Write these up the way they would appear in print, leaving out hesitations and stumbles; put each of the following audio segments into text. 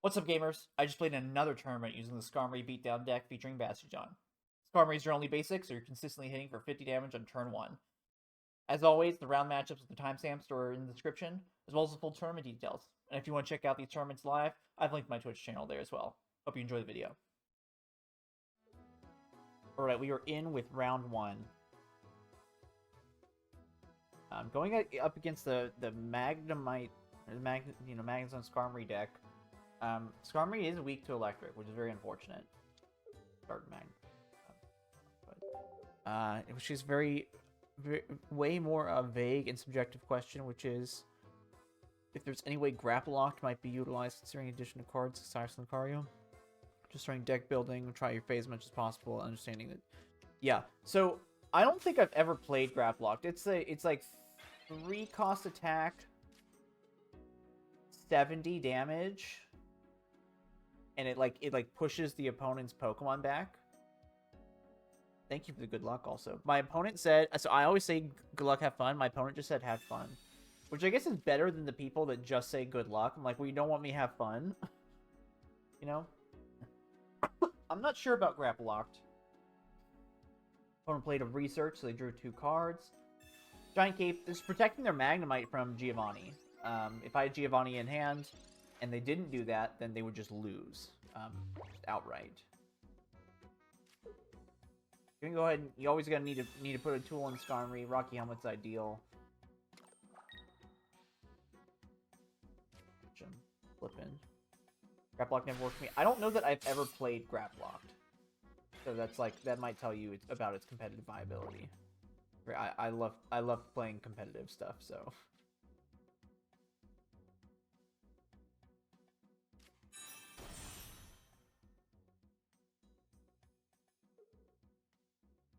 What's up, gamers? I just played another tournament using the Skarmory beatdown deck featuring Bastion. Skarmory is your only basic, so you're consistently hitting for 50 damage on turn 1. As always, the round matchups with the timestamps are in the description, as well as the full tournament details. And if you want to check out these tournaments live, I've linked my Twitch channel there as well. Hope you enjoy the video. Alright, we are in with round 1. Going up against the Magnezone Skarmory deck. Skarmory is weak to electric, which is very unfortunate. Which is way more vague and subjective question, which is if there's any way Grapple Locked might be utilized considering addition of cards aside from Lucario. Just trying deck building, try your phase as much as possible, understanding that. Yeah, so I don't think I've ever played Grapple Locked. It's like 3 cost attack, 70 damage, and it pushes the opponent's Pokemon back. Thank you for the good luck also. My opponent said, so I always say good luck, have fun. My opponent just said have fun, which I guess is better than the people that just say good luck. I'm like, well, you don't want me to have fun? You know? I'm not sure about Grapple Locked. Opponent played a research, so they drew 2 cards. Giant Cape is protecting their Magnemite from Giovanni. If I had Giovanni in hand, and they didn't do that, then they would just lose. Just outright. You can go ahead and you always gonna need to put a tool in Skarmory. Rocky Helmet's ideal. Flippin'. Grapple Lock never worked for me. I don't know that I've ever played Grapple Locked. So that might tell you about its competitive viability. I love playing competitive stuff, so.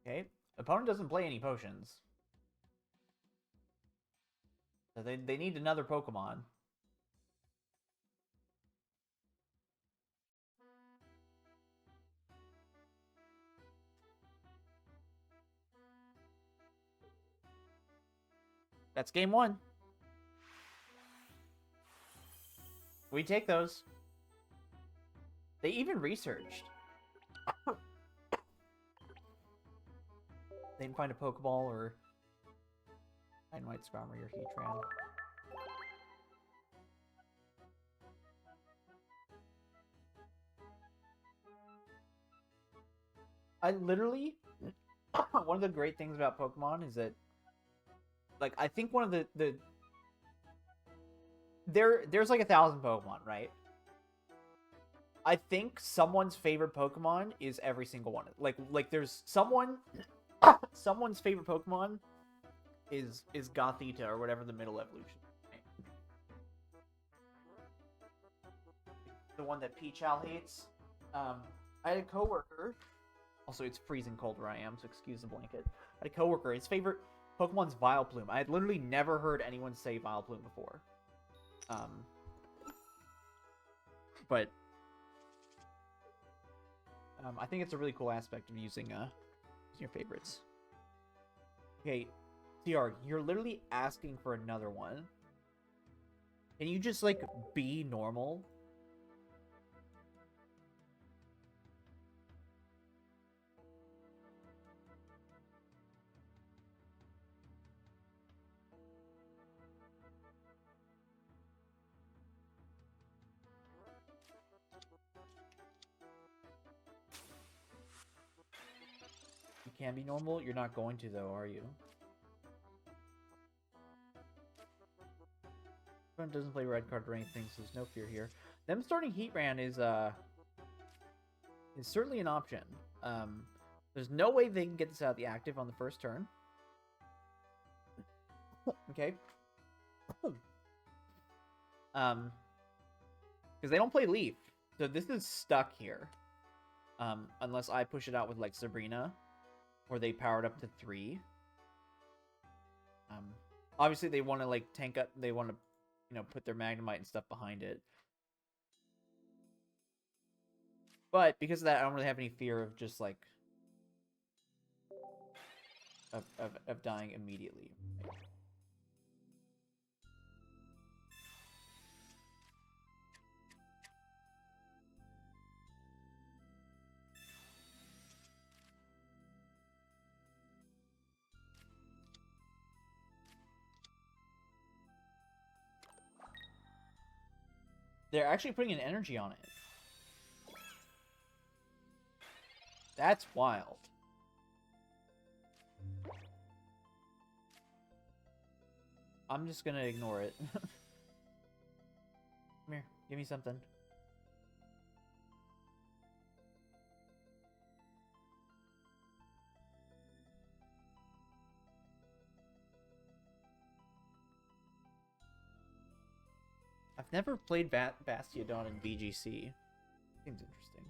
Okay, opponent doesn't play any potions. So they need another Pokemon. That's game 1. We take those. They even researched. They didn't find a Pokeball or Dynamite, Skarmory, or Heatran. I literally... one of the great things about Pokemon is that... Like, I think one of the there's like 1,000 Pokemon, right? I think someone's favorite Pokemon is every single one. Like there's someone's favorite Pokemon is Gothita or whatever the middle evolution. Right? The one that Peachal hates. I had a coworker. Also, it's freezing cold where I am, so excuse the blanket. I had a coworker. His favorite Pokemon's Vileplume. I had literally never heard anyone say Vileplume before. But I think it's a really cool aspect of using your favorites. Okay, TR, you're literally asking for another one. Can you just, like, be normal? You can be normal? You're not going to, though, are you? Opponent doesn't play red card or anything, so there's no fear here. Them starting Heatran is certainly an option. There's no way they can get this out of the active on the first turn. Okay. Because they don't play Leaf, so this is stuck here. Unless I push it out with, like, Sabrina, or they power it up to 3. Obviously they want to, like, tank up, they want to, you know, put their Magnemite and stuff behind it. But because of that, I don't really have any fear of just, like, of dying immediately. They're actually putting an energy on it. That's wild. I'm just gonna ignore it. Come here, give me something. I've never played Bastiodon in VGC. Seems interesting.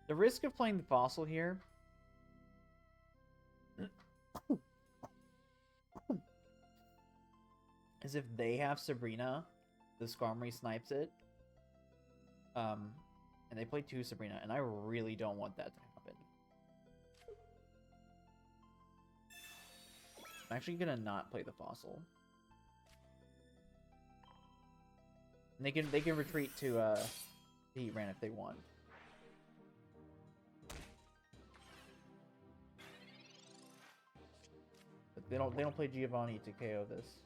The risk of playing the fossil here is if they have Sabrina, the Skarmory snipes it. And they play 2 Sabrina, and I really don't want that to happen. I'm actually gonna not play the fossil. And they can retreat to Heat Ran if they want. But they don't play Giovanni to KO this.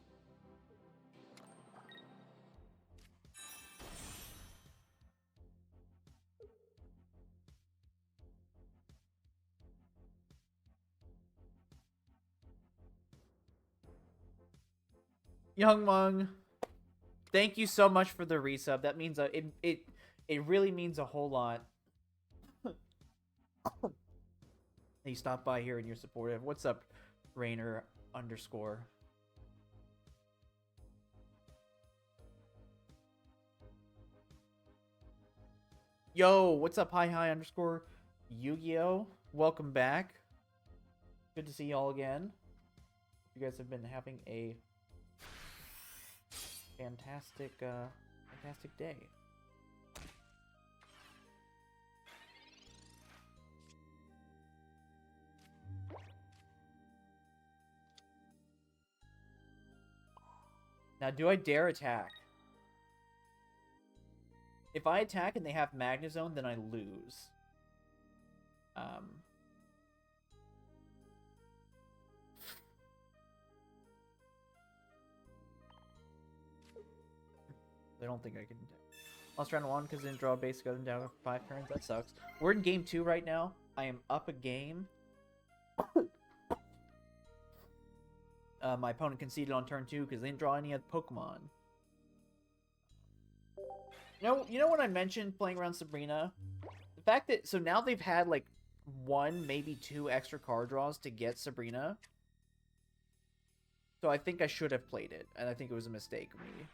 Young Mung, thank you so much for the resub. That means it really means a whole lot. You stopped by here and you're supportive. What's up, Rainer _? Yo, what's up, hi _ Yu-Gi-Oh? Welcome back. Good to see y'all again. You guys have been having a fantastic day. Now, do I dare attack? If I attack and they have Magnezone, then I lose. I don't think I can. Lost round 1 because I didn't draw a base, got him down for 5 turns. That sucks. We're in game 2 right now. I am up a game. My opponent conceded on turn 2 because they didn't draw any other Pokemon. You know when I mentioned playing around Sabrina? The fact that, so now they've had like 1, maybe 2 extra card draws to get Sabrina. So I think I should have played it, and I think it was a mistake of me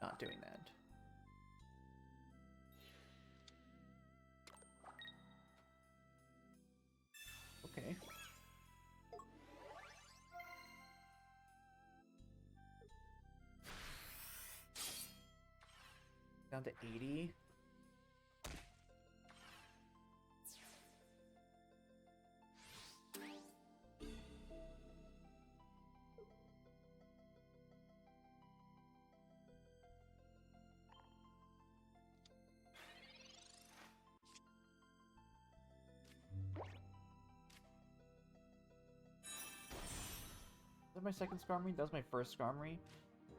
not doing that. Okay. Down to 80. Is that my second Skarmory? That's my first Skarmory.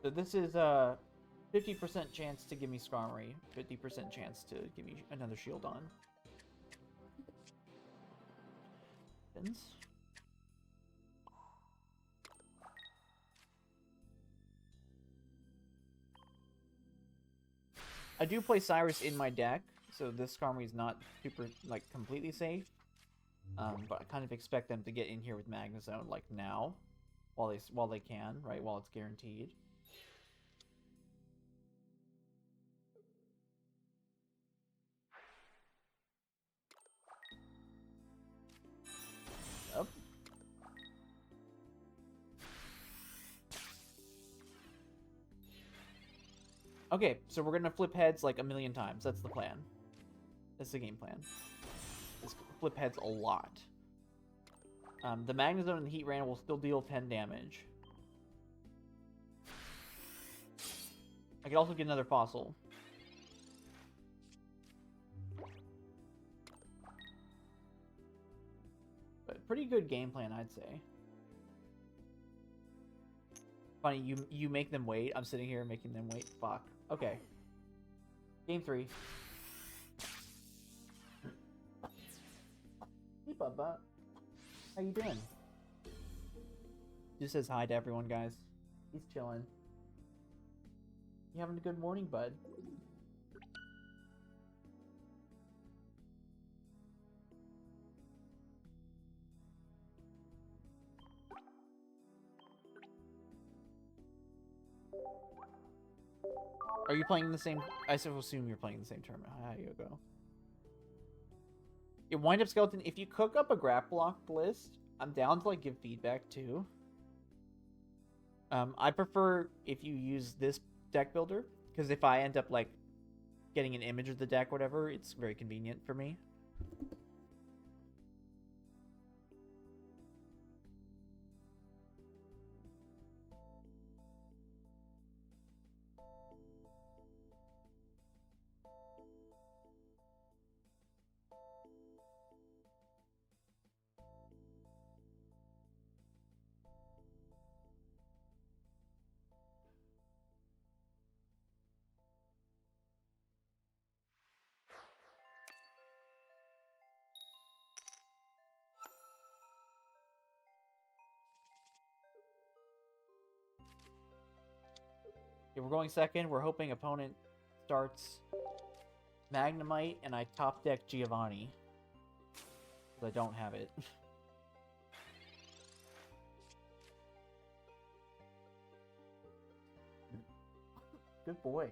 So this is 50% chance to give me Skarmory, 50% chance to give me another Shieldon. Spins. I do play Cyrus in my deck, so this Skarmory is not super, like, completely safe. But I kind of expect them to get in here with Magnezone, like, now. While they can, right? While it's guaranteed. Yep. Okay, so we're gonna flip heads like a million times. That's the plan. That's the game plan. Let's flip heads a lot. The Magnezone and the Heat Ran will still deal 10 damage. I could also get another Fossil. But pretty good game plan, I'd say. Funny, you make them wait. I'm sitting here making them wait. Fuck. Okay. Game 3. Hey, Bubba. How you doing? Just says hi to everyone, guys. He's chilling. You having a good morning, bud? Are you playing the same? I assume you're playing the same tournament. How you go? Your wind-up skeleton. If you cook up a grab block list, I'm down to like give feedback too. I prefer if you use this deck builder because if I end up like getting an image of the deck, whatever, it's very convenient for me. Okay, we're going second. We're hoping opponent starts Magnemite, and I top deck Giovanni. Because I don't have it. Good boy.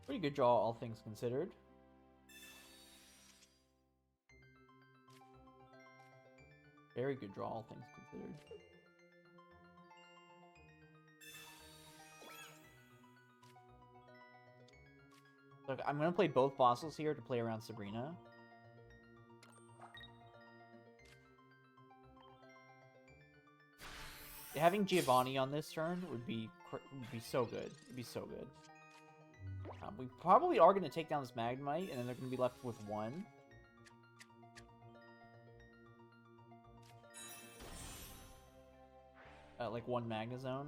Pretty good draw, all things considered. Very good draw, all things considered. Look, I'm going to play both fossils here to play around Sabrina. Having Giovanni on this turn would be so good. It'd be so good. We probably are going to take down this Magnemite, and then they're going to be left with one. Like one Magnezone.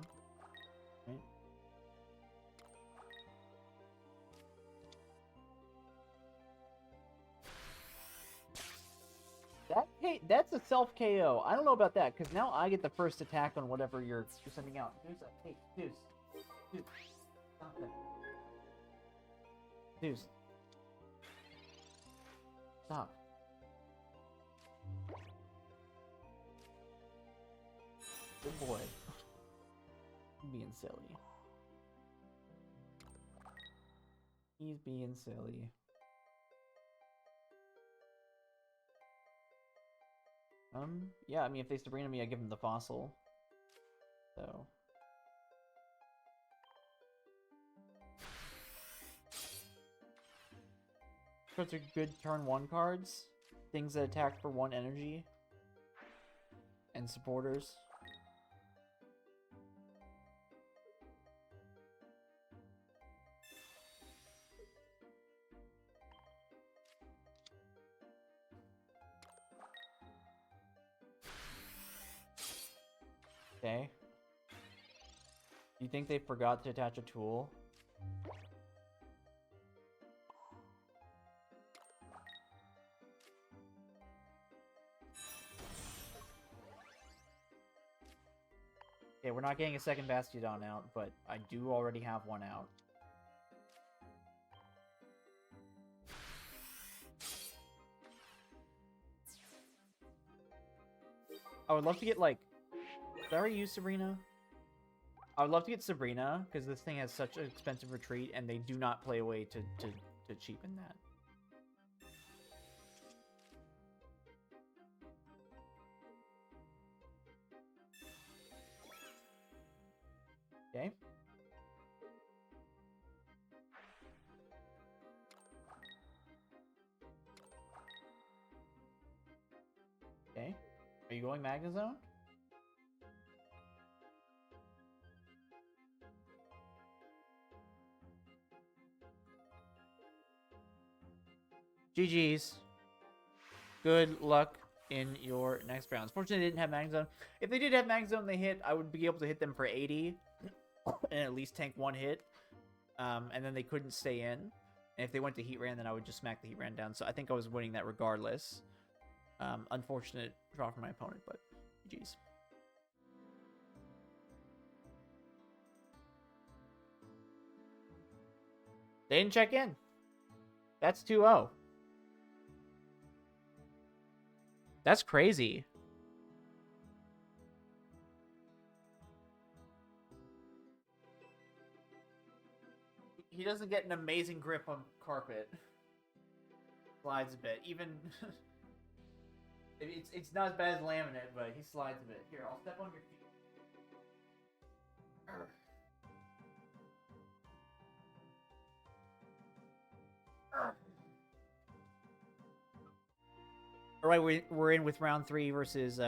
Right? That's a self KO. I don't know about that because now I get the first attack on whatever you're sending out. Hey, Deuce, stop that. Deuce, stop. Good boy. Being silly. He's being silly. Yeah, I mean, if they Sabrina me, I give him the fossil. So. Those are good turn 1 cards. Things that attack for 1 energy. And supporters. Okay. Do you think they forgot to attach a tool? Okay, we're not getting a second Bastiodon out, but I do already have one out. I would love to get, like... Did I already use Sabrina? I would love to get Sabrina, because this thing has such an expensive retreat, and they do not play away to cheapen that. Okay. Okay. Are you going Magnezone? GG's. Good luck in your next rounds. Fortunately, they didn't have Magnezone. If they did have Magnezone, they hit, I would be able to hit them for 80 and at least tank one hit. And then they couldn't stay in. And if they went to Heatran, then I would just smack the Heatran down. So I think I was winning that regardless. Unfortunate draw for my opponent, but GG's. They didn't check in. That's 2-0. That's crazy. He doesn't get an amazing grip on carpet. Slides a bit. Even... it's not as bad as laminate, but he slides a bit. Here, I'll step on your feet. Alright, we're in with round 3 versus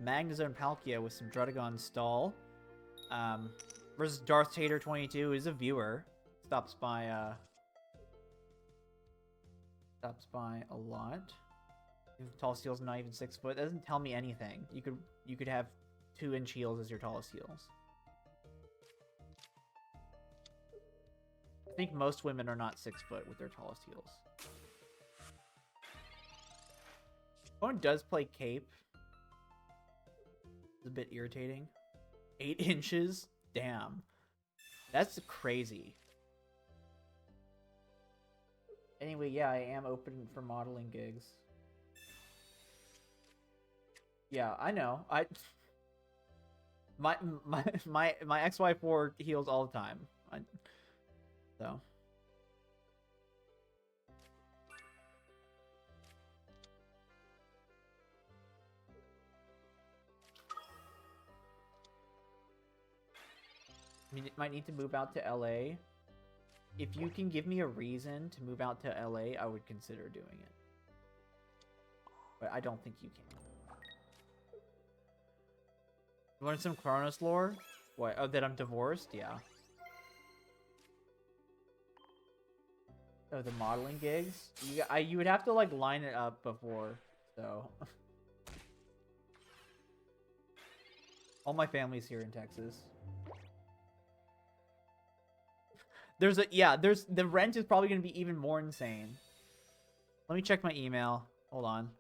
Magnezone Palkia with some Druddigon Stall. Versus Darth Tater 22 is a viewer. Stops by a lot. Tall heel's not even 6 foot. That doesn't tell me anything. You could have 2-inch heels as your tallest heels. I think most women are not 6 foot with their tallest heels. Opponent does play Cape. It's a bit irritating. 8 inches? Damn. That's crazy. Anyway, yeah, I am open for modeling gigs. Yeah, I know. My ex-wife wore heels all the time. So. I mean, it might need to move out to LA. If you can give me a reason to move out to LA, I would consider doing it. But I don't think you can. Learn some Chronos lore? What? Oh, that I'm divorced? Yeah. Oh, the modeling gigs? You would have to, like, line it up before, so... All my family's here in Texas. The rent is probably going to be even more insane. Let me check my email. Hold on.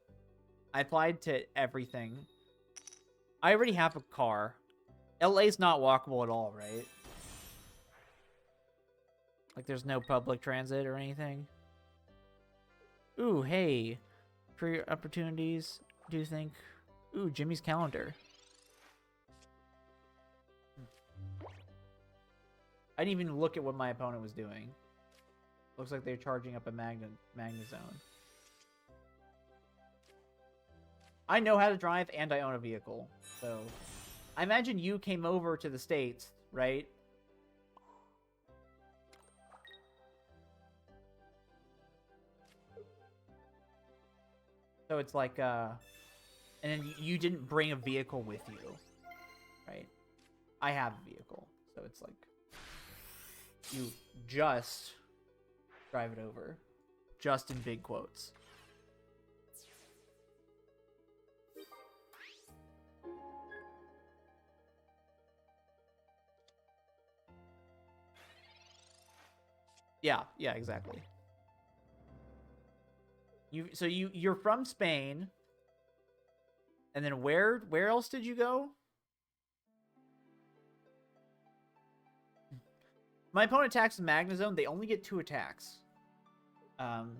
I applied to everything. I already have a car. LA's not walkable at all, right? Like, there's no public transit or anything. Ooh, hey. Career opportunities. Do you think... Ooh, Jimmy's calendar. I didn't even look at what my opponent was doing. Looks like they're charging up a Magnezone. I know how to drive, and I own a vehicle. So, I imagine you came over to the States, right? So it's like, and then you didn't bring a vehicle with you, right? I have a vehicle, so it's like... You just drive it over. Just in big quotes. Yeah, exactly. You're from Spain. And then where else did you go? My opponent attacks Magnezone. They only get 2 attacks. And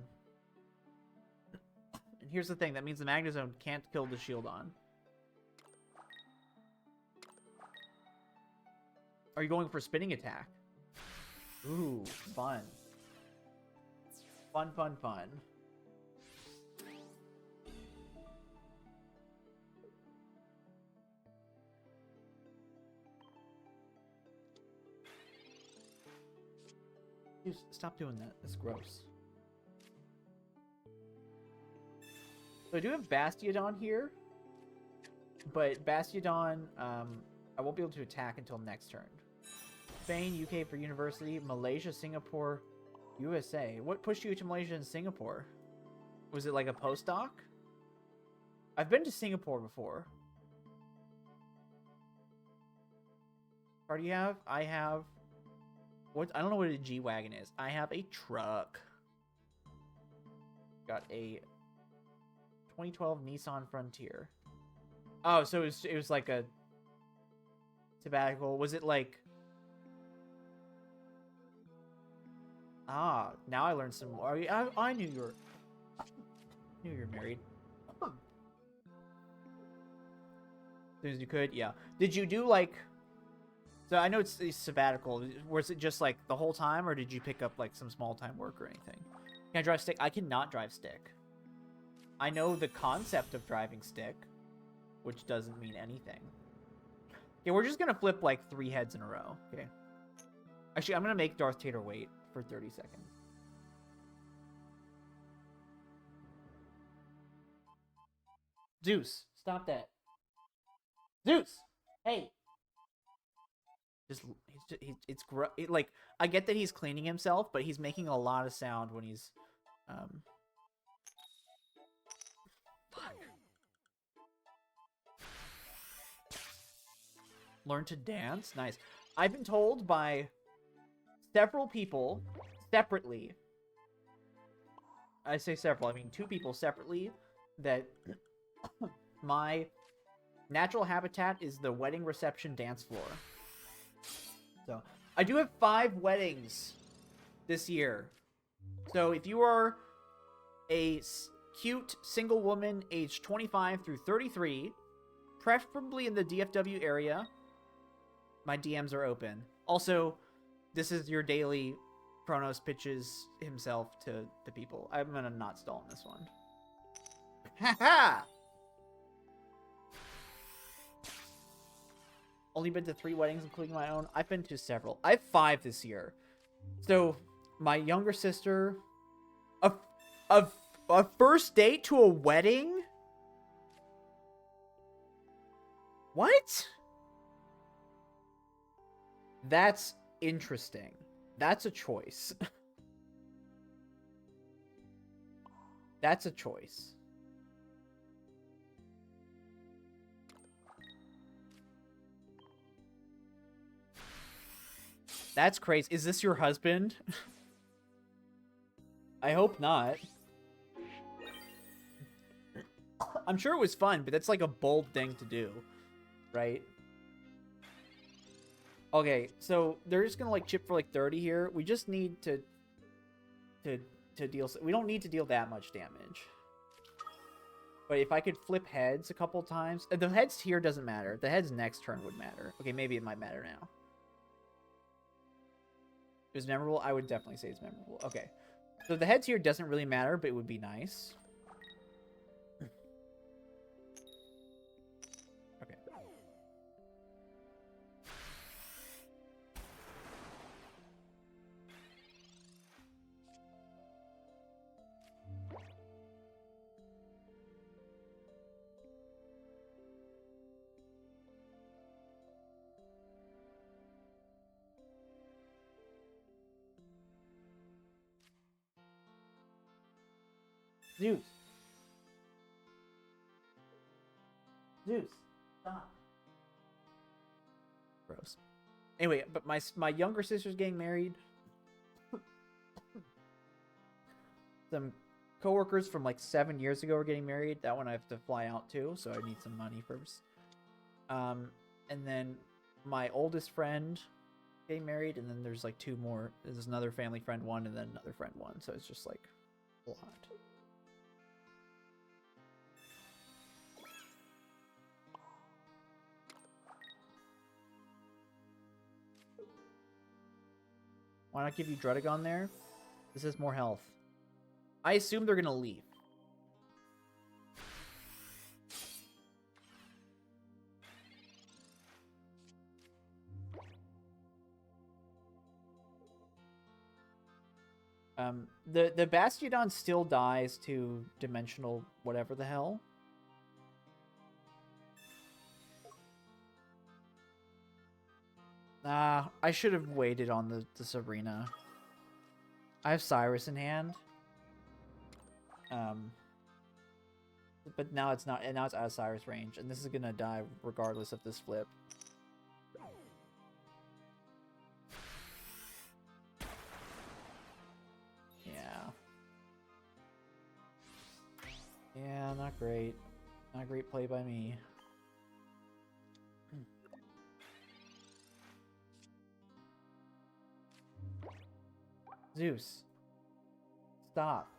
here's the thing. That means the Magnezone can't kill the Shieldon. Are you going for spinning attack? Ooh, fun. Fun. Dude, stop doing that. That's gross. So I do have Bastiodon here. But Bastiodon, I won't be able to attack until next turn. Spain, UK for university, Malaysia, Singapore, USA. What pushed you to Malaysia and Singapore? Was it like a postdoc? I've been to Singapore before. What do you have? I have... What? I don't know what a G-Wagon is. I have a truck. Got a 2012 Nissan Frontier. Oh, so it was like a sabbatical. Was it like... Ah, now I learned some more. I knew you were... knew you were married. As soon as you could, yeah. Did you do like... So I know it's a sabbatical. Was it just like the whole time, or did you pick up like some small time work or anything? Can I drive stick? I cannot drive stick. I know the concept of driving stick, which doesn't mean anything. Okay, we're just gonna flip like 3 heads in a row. Okay. Actually, I'm gonna make Darth Tater wait for 30 seconds. Zeus, stop that. Zeus, hey. It's like, I get that he's cleaning himself, but he's making a lot of sound when he's learn to dance. Nice. I've been told by several people separately, I say several, I mean 2 people separately, that my natural habitat is the wedding reception dance floor. So, I do have 5 weddings this year. So, if you are a cute single woman aged 25 through 33, preferably in the DFW area, my DMs are open. Also, this is your daily Chronos pitches himself to the people. I'm gonna not stall on this one. Haha! Only been to 3 weddings, including my own. I've been to several. I have 5 this year. So, my younger sister... A first date to a wedding? What? That's interesting. That's a choice. That's a choice. That's crazy. Is this your husband? I hope not. I'm sure it was fun, but that's like a bold thing to do, right? Okay, so they're just gonna like chip for like 30 here. We just need to deal. We don't need to deal that much damage. But if I could flip heads a couple times, the heads here doesn't matter. The heads next turn would matter. Okay, maybe it might matter now. It was memorable. I would definitely say it's memorable. Okay, so the heads here doesn't really matter, but it would be nice. Okay. Zeus. Zeus. Stop. Gross. Anyway, but my younger sister's getting married. Some coworkers from like 7 years ago are getting married. That one I have to fly out to, so I need some money first. And then my oldest friend getting married, and then there's like 2 more. There's another family friend one, and then another friend one. So it's just like a lot. Why not give you Drudagon there? This is more health. I assume they're gonna leave. The Bastiodon still dies to dimensional whatever the hell. I should have waited on the Sabrina. I have Cyrus in hand. But now it's not, and now it's out of Cyrus range, and this is gonna die regardless of this flip. Yeah. Yeah, not great. Not a great play by me. Zeus. Stop.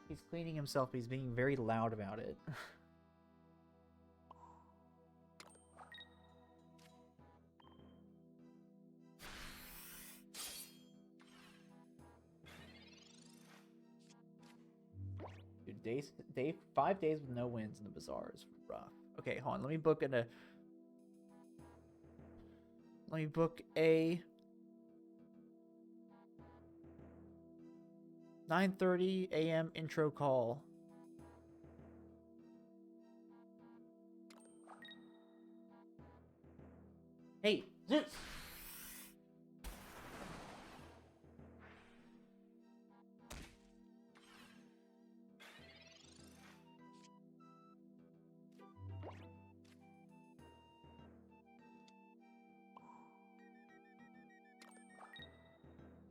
He's cleaning himself, but he's being very loud about it. Dude, 5 days with no wins in the Bazaar is rough. Okay, hold on. Let me book a 9:30 a.m. intro call. Hey, Zeus!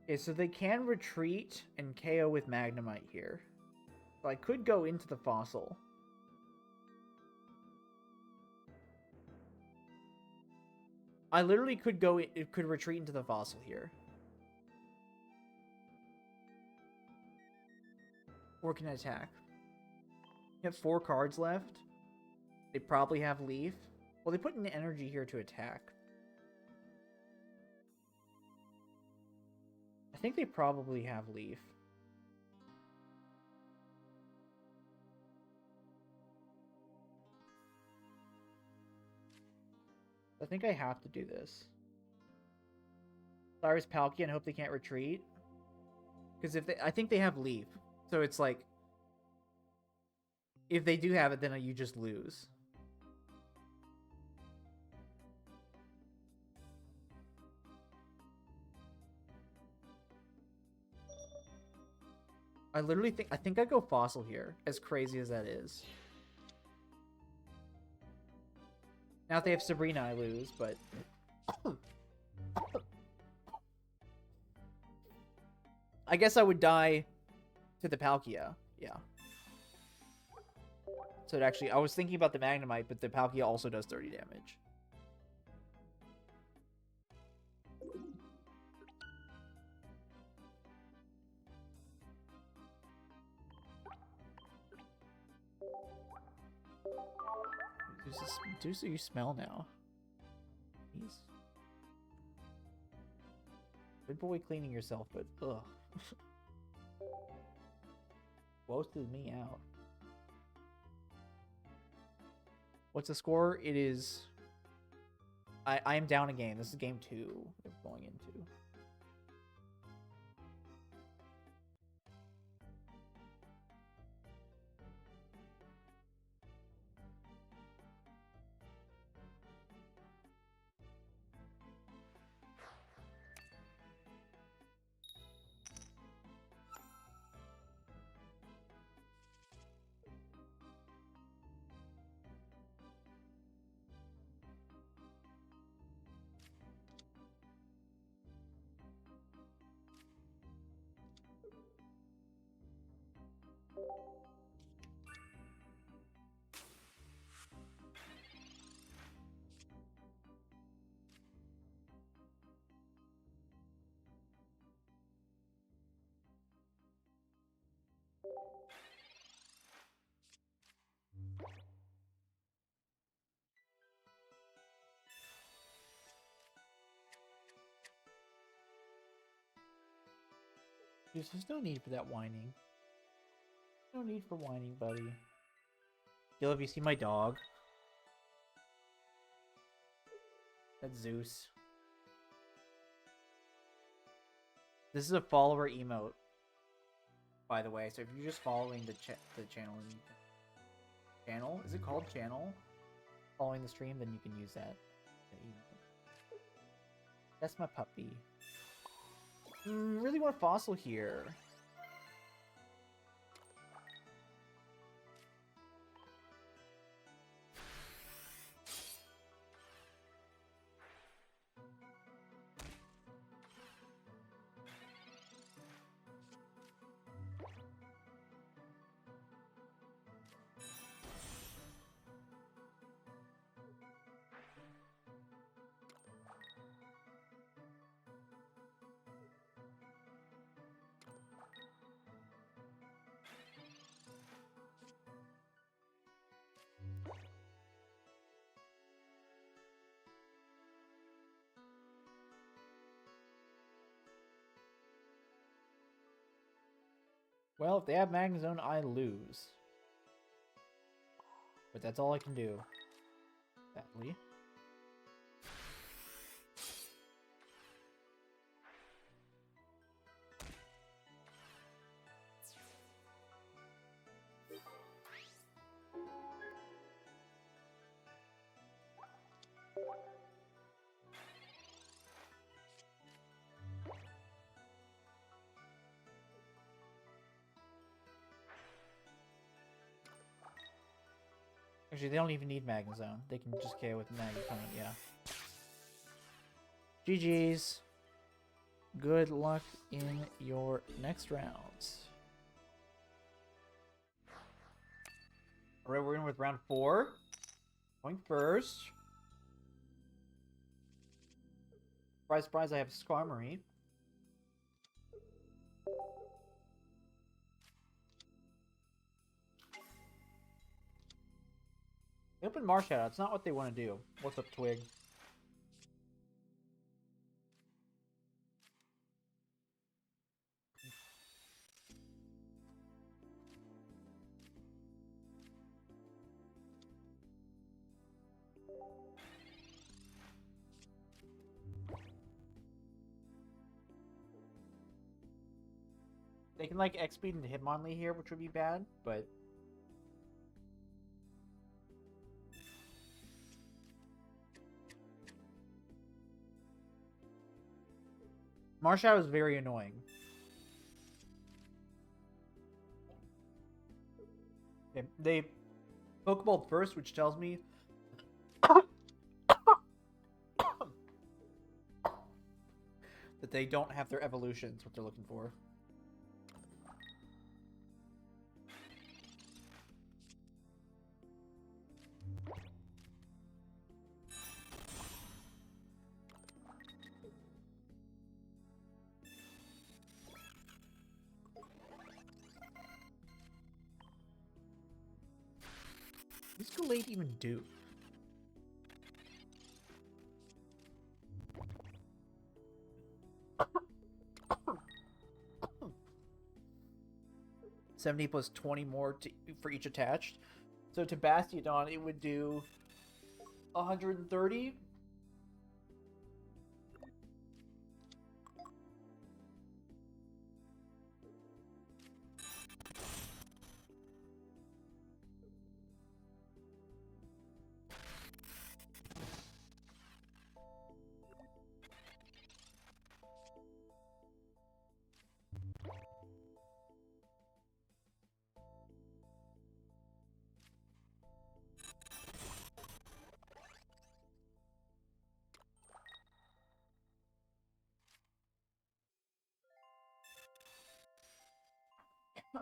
Okay, so they can retreat and KO with Magnemite here. So I could go into the Fossil. I literally could retreat into the Fossil here. Or can attack. You have 4 cards left. They probably have Leaf. Well, they put an energy here to attack. I think they probably have Leaf. I think I have to do this. Cyrus Palkia and hope they can't retreat. Because I think they have Leaf. So it's like, if they do have it, then you just lose. I think I go Fossil here, as crazy as that is. Now if they have Sabrina, I lose, but... I guess I would die to the Palkia, yeah. So it actually, I was thinking about the Magnemite, but the Palkia also does 30 damage. Do you smell now? Jeez. Good boy cleaning yourself, but ugh. Roasted me out. What's the score? It is... I am down a game. This is game 2 that we're going into. There's no need for that whining. No need for whining, buddy. Gil, have you seen my dog? That's Zeus. This is a follower emote, by the way. So if you're just following the channel, is it called channel? Following the stream, then you can use that emote. That's my puppy. Really want a fossil here. Well, if they have Magnezone, I lose. But that's all I can do. Badly. Actually, they don't even need Magnezone. They can just KO with Magnezone, yeah. GG's. Good luck in your next rounds. Alright, we're in with round 4. Going first. Surprise, surprise, I have Skarmory. They open Marshadow. It's not what they want to do. What's up, Twig? They can like X-Speed into Hitmonlee here, which would be bad, but Marshadow is very annoying. They Pokeball first, which tells me that they don't have their evolutions, what they're looking for. What does Gallade even do? $70 plus 20 more for each attached. So to Bastiodon, it would do 130.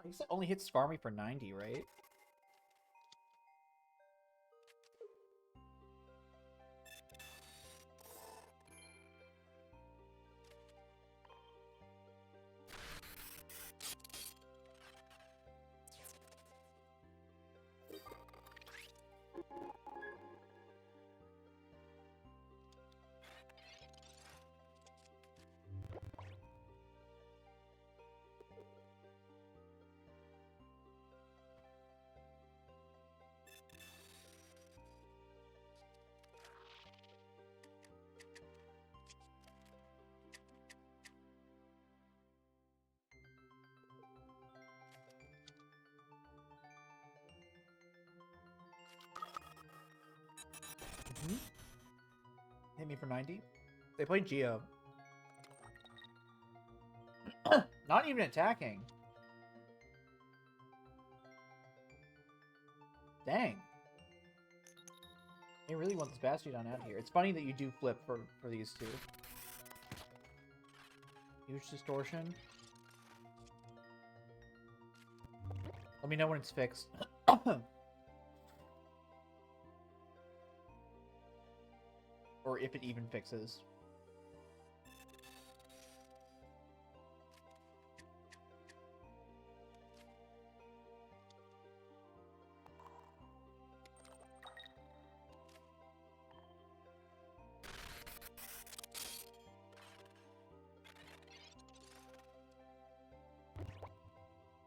He only hits Skarmory for 90, right? Hit me for 90. They played Geo. Not even attacking. Dang. They really want this Bastiodon out here. It's funny that you do flip for these two. Huge distortion. Let me know when it's fixed. Or if it even fixes.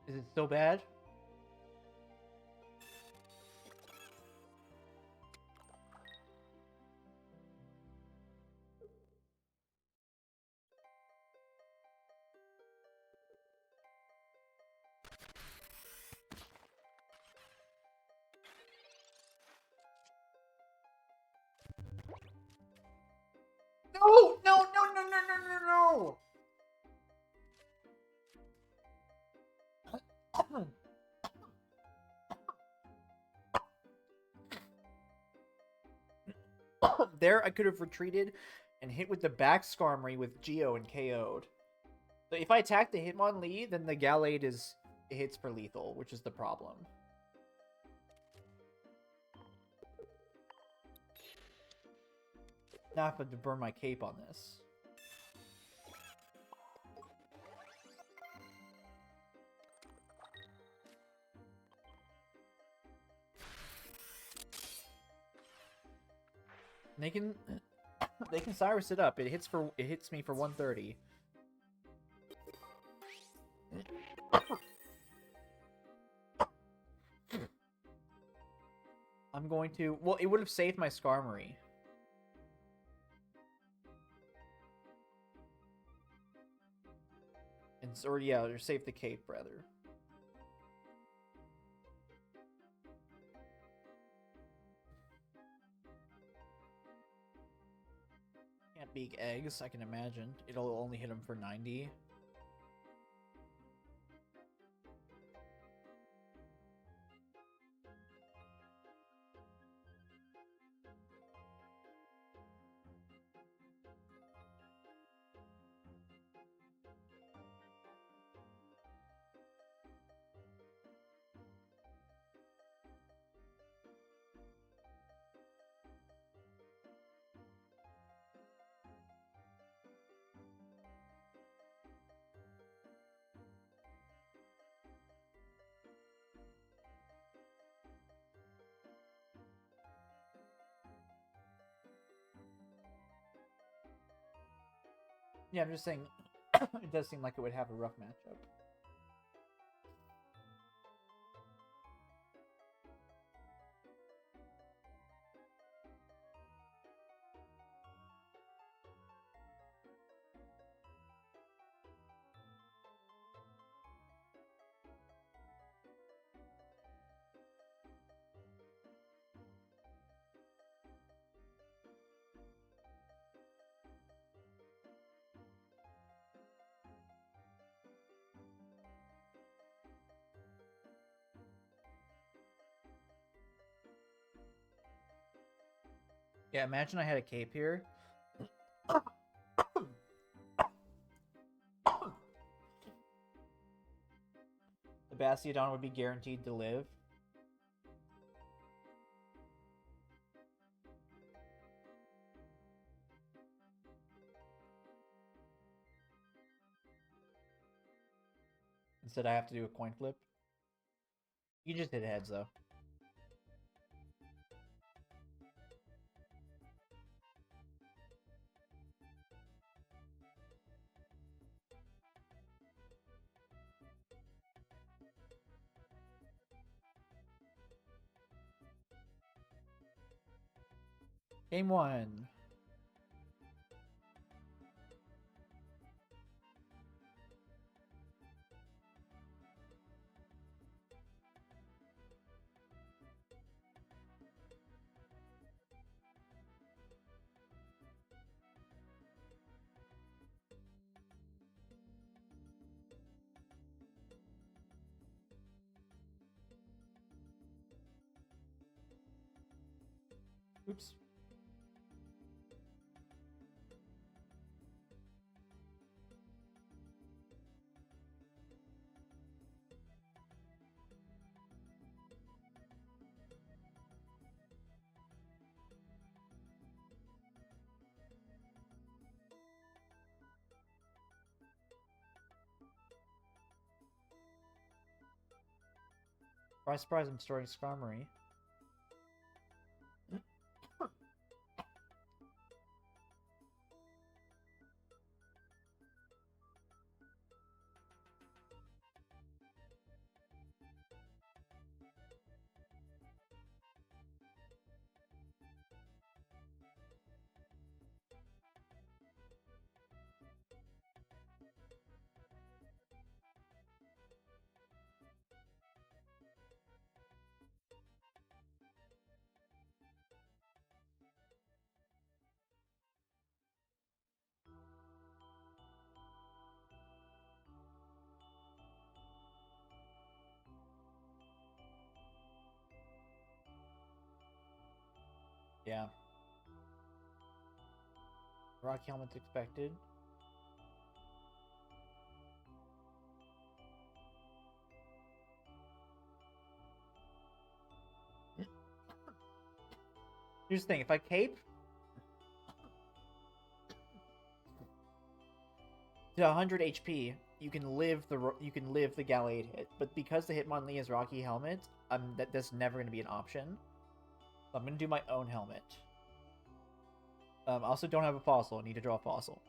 Is it so bad? No! No, no, no, no, no, no, no! There, I could have retreated and hit with the back Skarmory with Geo and KO'd. So if I attack the Hitmonlee, then the Gallade hits for lethal, which is the problem. Now I have to burn my cape on this. They can Cyrus it up. It hits me for 130. I'm going to... Well, it would have saved my Skarmory. Or yeah, or save the cape, rather. Can't beat eggs, I can imagine. It'll only hit him for 90. Yeah, I'm just saying, it does seem like it would have a rough matchup. Yeah, imagine I had a cape here. The Bastiodon would be guaranteed to live. Instead, I have to do a coin flip. You just hit heads, though. Game 1. Oops. Surprise, I'm starting Skarmory. Yeah. Rock helmet's expected. Here's the thing, if I cape to 100 HP, you can live the Gallade hit. But because the Hitmonlee is Rocky Helmet, that's never going to be an option. So I'm going to do my own helmet. I also don't have a fossil. I need to draw a fossil.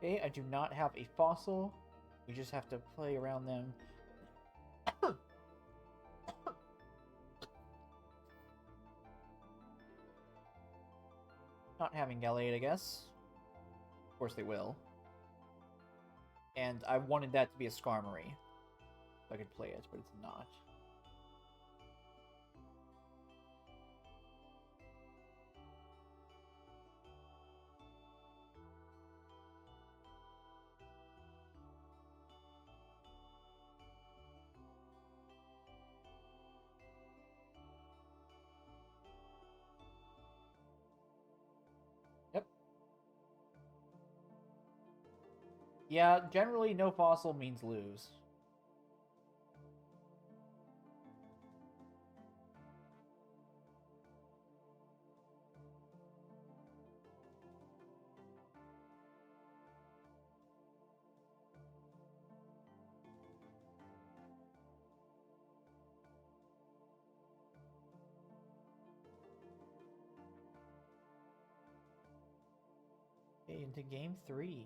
Okay, I do not have a fossil. We just have to play around them. Not having Gallade, I guess. Of course they will. And I wanted that to be a Skarmory. So I could play it, but it's not. Yeah, generally no fossil means lose. Okay, into game 3.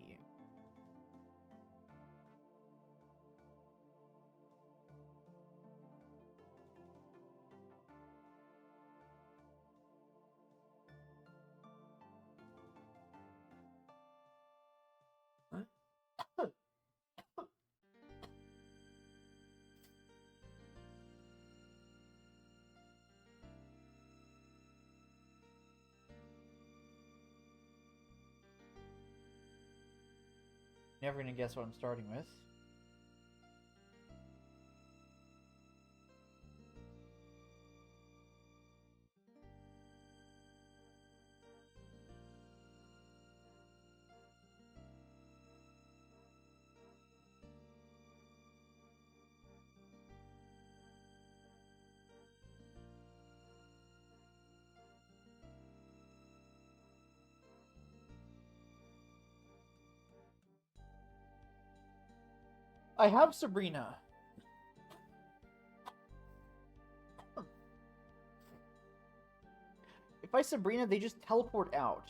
Never gonna guess what I'm starting with. I have Sabrina. If I Sabrina, they just teleport out.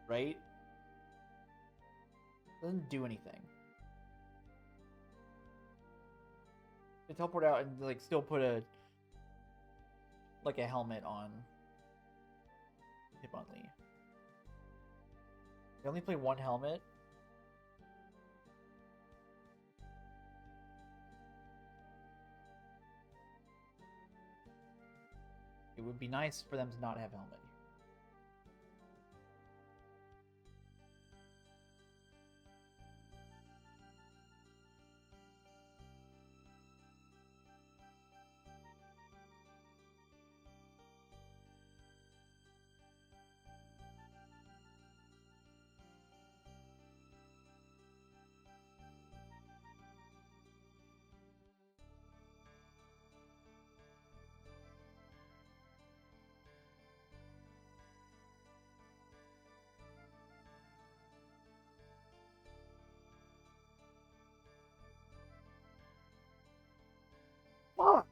Right? Doesn't do anything. They teleport out and like still put a like a helmet on Hitmonlee. They only play one helmet. It would be nice for them to not have helmet. Fuck!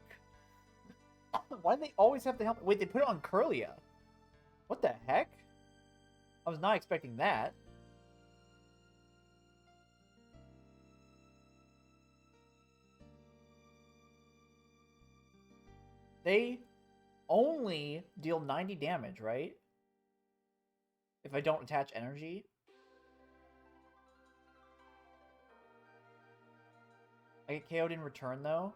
Why do they always have the helmet? Wait, they put it on Curlia. What the heck? I was not expecting that. They only deal 90 damage, right? If I don't attach energy. I get KO'd in return, though.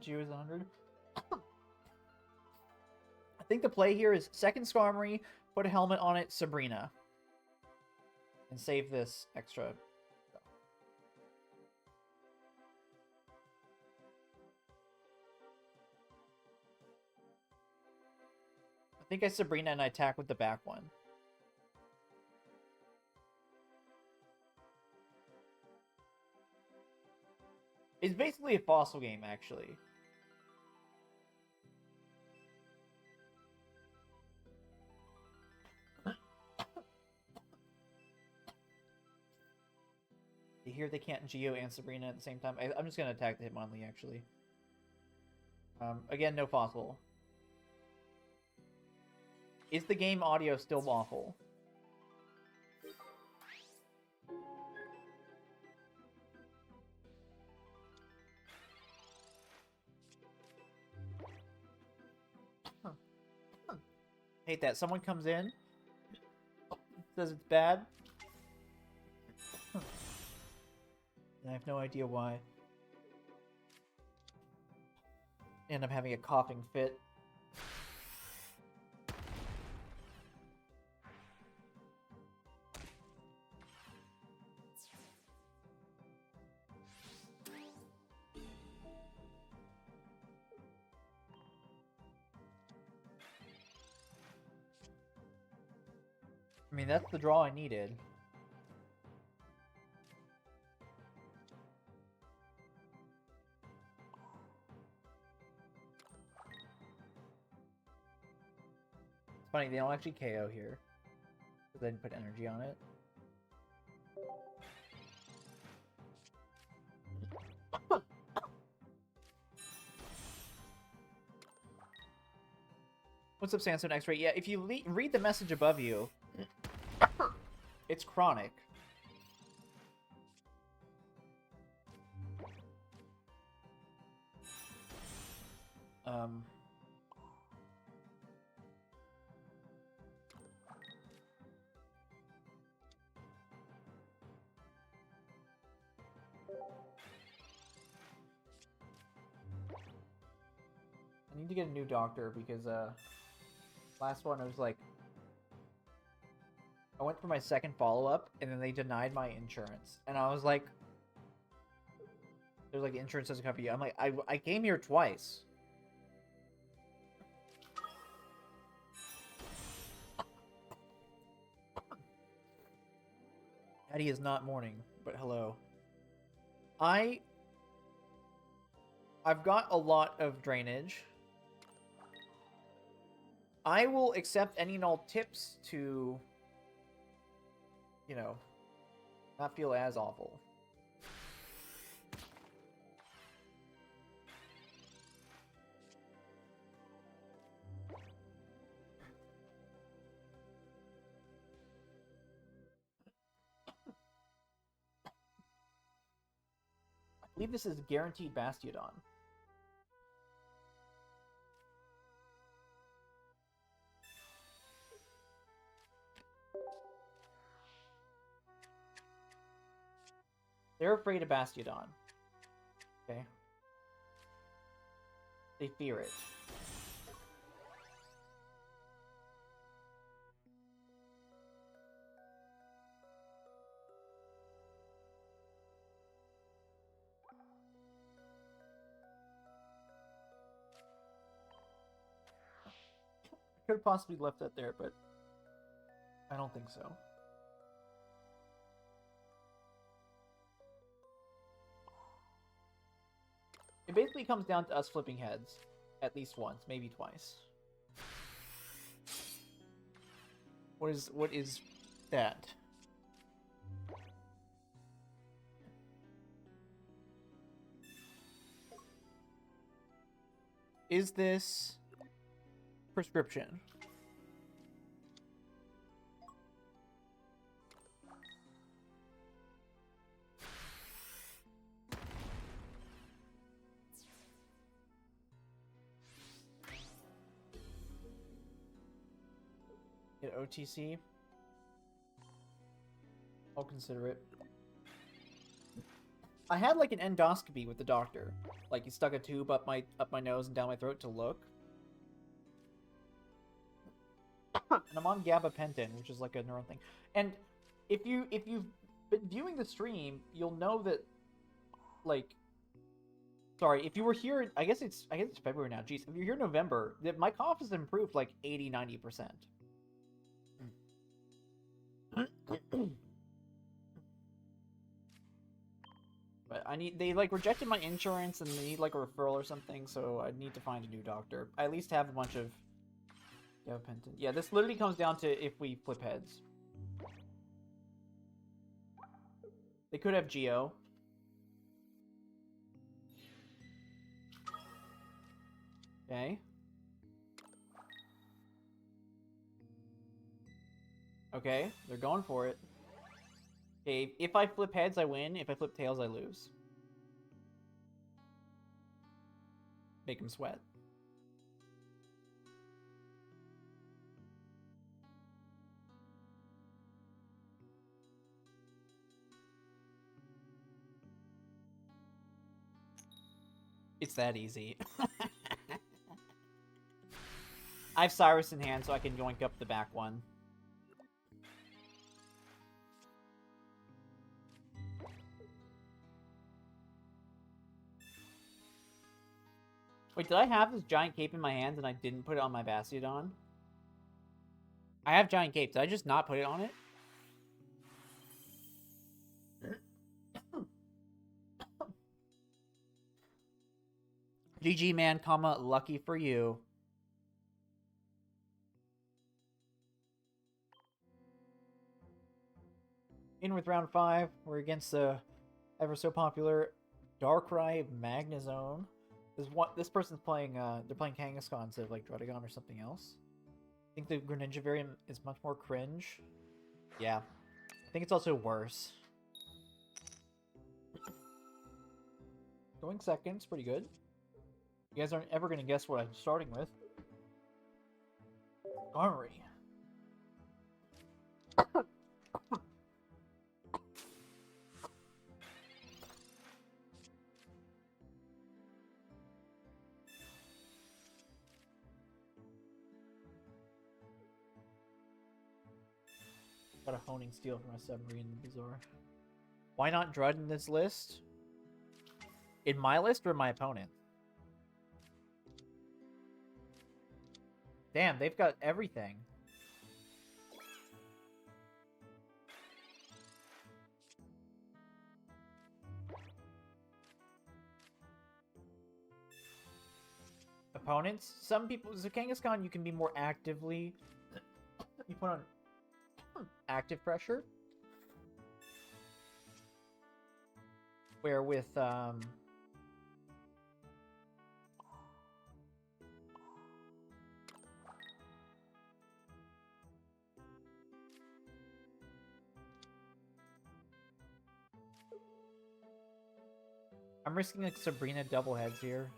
Geo is 100. I think the play here is second Skarmory, put a helmet on it, Sabrina. And save this extra. I think I Sabrina and I attack with the back one. It's basically a fossil game, actually. You hear they can't Geo and Sabrina at the same time? I'm just going to attack the Hitmonlee, actually. Again, no fossil. Is the game audio still awful? Hate that. Someone comes in, says it's bad, and I have no idea why. And I'm having a coughing fit. I mean, that's the draw I needed. It's funny, they don't actually KO here. Because I didn't put energy on it. What's up, Sandstone X-Ray? Yeah, if you read the message above you, it's chronic. I need to get a new doctor because, last one I was like, I went for my second follow-up, and then they denied my insurance. And I was like, there's like, insurance doesn't cover you. I'm like, I came here twice. Daddy is not mourning, but hello. I've got a lot of drainage. I will accept any and all tips to, you know, not feel as awful. believe this is guaranteed Bastiodon. They're afraid of Bastiodon. Okay. They fear it. Could have possibly left that there, but I don't think so. It basically comes down to us flipping heads. At least once, maybe twice. What is that? Is this prescription? Get OTC. I'll consider it. I had like an endoscopy with the doctor. Like he stuck a tube up my nose and down my throat to look. And I'm on gabapentin, which is like a neural thing. And if you've been viewing the stream, you'll know that like sorry, if you were here, I guess it's February now. Jeez, if you're here in November, my cough has improved like 80-90%. But they like rejected my insurance and they need like a referral or something, so I need to find a new doctor. I at least have a bunch of gabapentin. Yeah, this literally comes down to if we flip heads. They could have Geo. Okay. Okay, they're going for it. Okay, if I flip heads, I win. If I flip tails, I lose. Make him sweat. It's that easy. I have Cyrus in hand, so I can yoink up the back one. Wait, did I have this giant cape in my hands and I didn't put it on my Bastiodon? I have giant cape. Did I just not put it on it? GG, man, comma, lucky for you. In with round 5. We're against the ever so popular Darkrai Magnezone. This person's playing, they're playing Kangaskhan instead of like Druddigon or something else. I think the Greninja variant is much more cringe. Yeah. I think it's also worse. Going second's pretty good. You guys aren't ever going to guess what I'm starting with. Skarmory. Got a honing steel for my submarine Bizarre. Why not Drud in this list? In my list or my opponent? Damn, they've got everything. Opponents? Some people... So Kangaskhan, you can be more actively... You put on active pressure. Where with, I'm risking like Sabrina double heads here.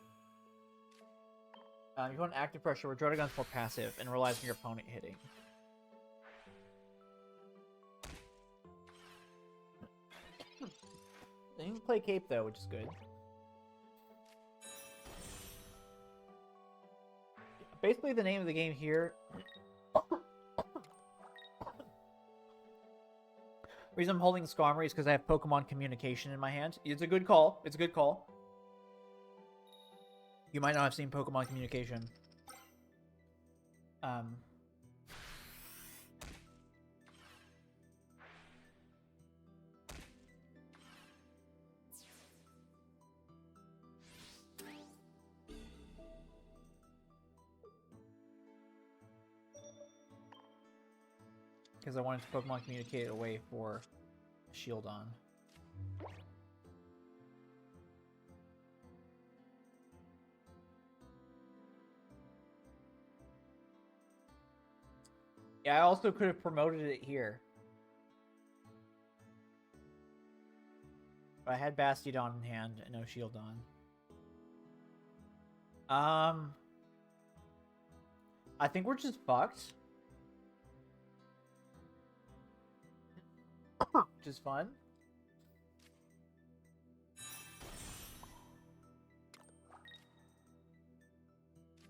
You want active pressure where Drotagon's more passive and relies on your opponent hitting. Then you can play Cape though, which is good. Basically, the name of the game here. Reason I'm holding Skarmory is because I have Pokemon Communication in my hand. It's a good call. It's a good call. You might not have seen Pokemon Communication. Because I wanted to Pokemon Communicate away for Shieldon. Yeah, I also could have promoted it here. But I had Bastiodon in hand and no Shieldon. I think we're just fucked. Which is fun.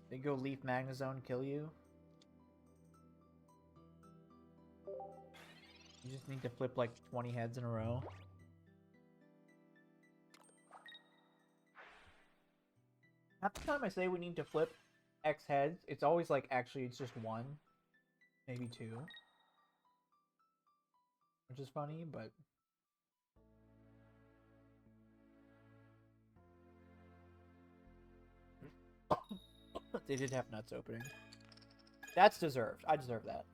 They go Leaf Magnezone, kill you. You just need to flip like 20 heads in a row. Half the time I say we need to flip X heads, it's always like, actually, it's just one. Maybe two. Which is funny, but... They did have nuts opening. That's deserved. I deserve that.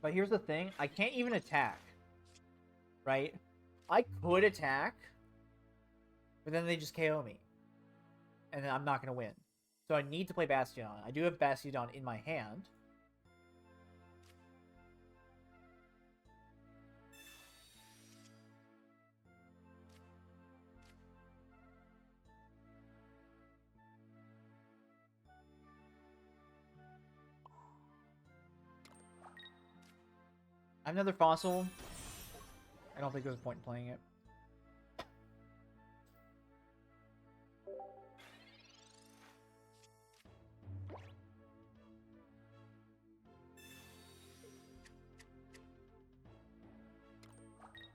But here's the thing. I can't even attack. Right? I could attack. But then they just KO me. And then I'm not going to win. So I need to play Bastiodon. I do have Bastiodon in my hand. I have another fossil. I don't think there's a point in playing it.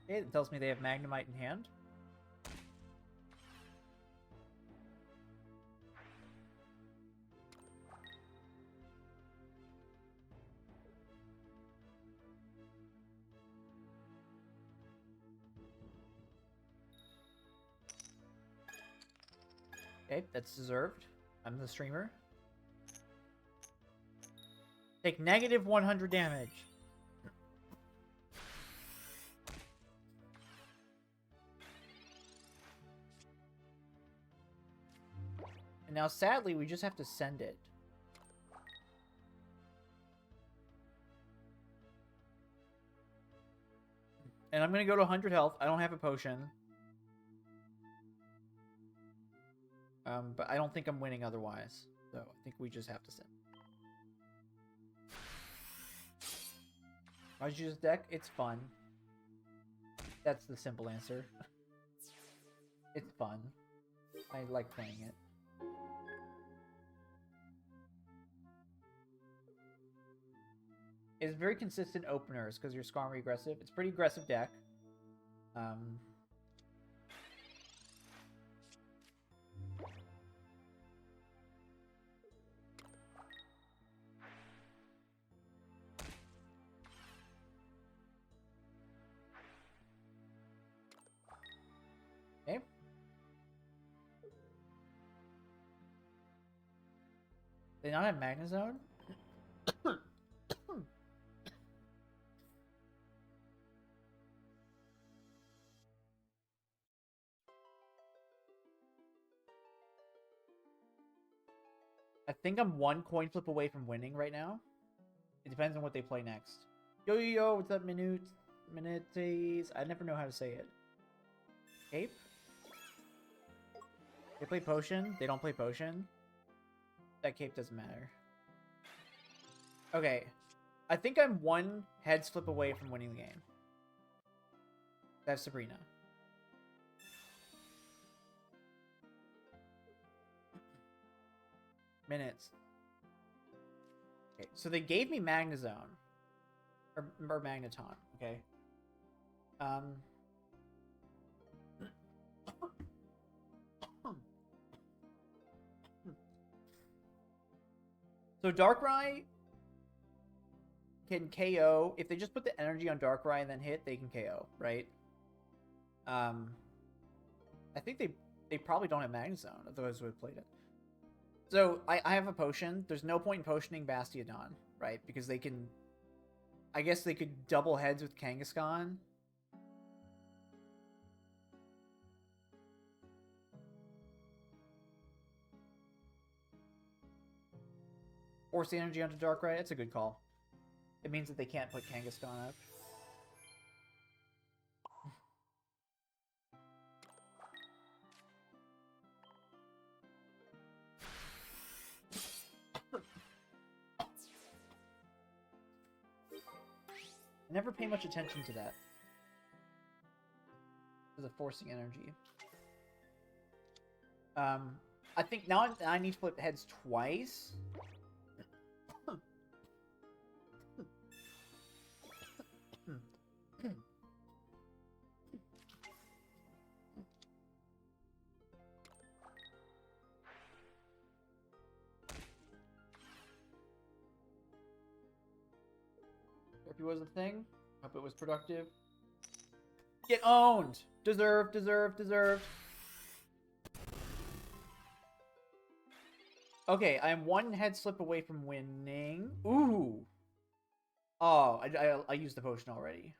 Okay, it tells me they have Magnemite in hand. Okay, that's deserved. I'm the streamer. Take negative 100 damage. And now, sadly, we just have to send it. And I'm going to go to 100 health. I don't have a potion. But I don't think I'm winning otherwise. So I think we just have to send. Why'd you use deck? It's fun. That's the simple answer. It's fun. I like playing it. It's very consistent openers because you're Skarmory aggressive. It's a pretty aggressive deck. Okay. They not have Magnezone? I think I'm one coin flip away from winning right now. It depends on what they play next. Yo, yo, yo, what's up, Minutes? I never know how to say it. Cape? They play Potion? They don't play Potion? That Cape doesn't matter. Okay. I think I'm one head slip away from winning the game. That's Sabrina. Minutes. Okay, so they gave me Magnezone. Or Magneton, okay? So Darkrai can KO. If they just put the energy on Darkrai and then hit, they can KO, right? I think they probably don't have Magnezone, otherwise we would have played it. So I have a potion. There's no point in potioning Bastiodon, right? Because they can... I guess they could double heads with Kangaskhan. Force the energy onto Darkrai. It's a good call. It means that they can't put Kangaskhan up. I never pay much attention to that. Because of forcing energy. I think now I need to flip heads twice. Therapy was a thing. Hope it was productive. Get owned! Deserved, deserved, deserved. Okay, I am one head slip away from winning. Ooh! Oh, I used the potion already.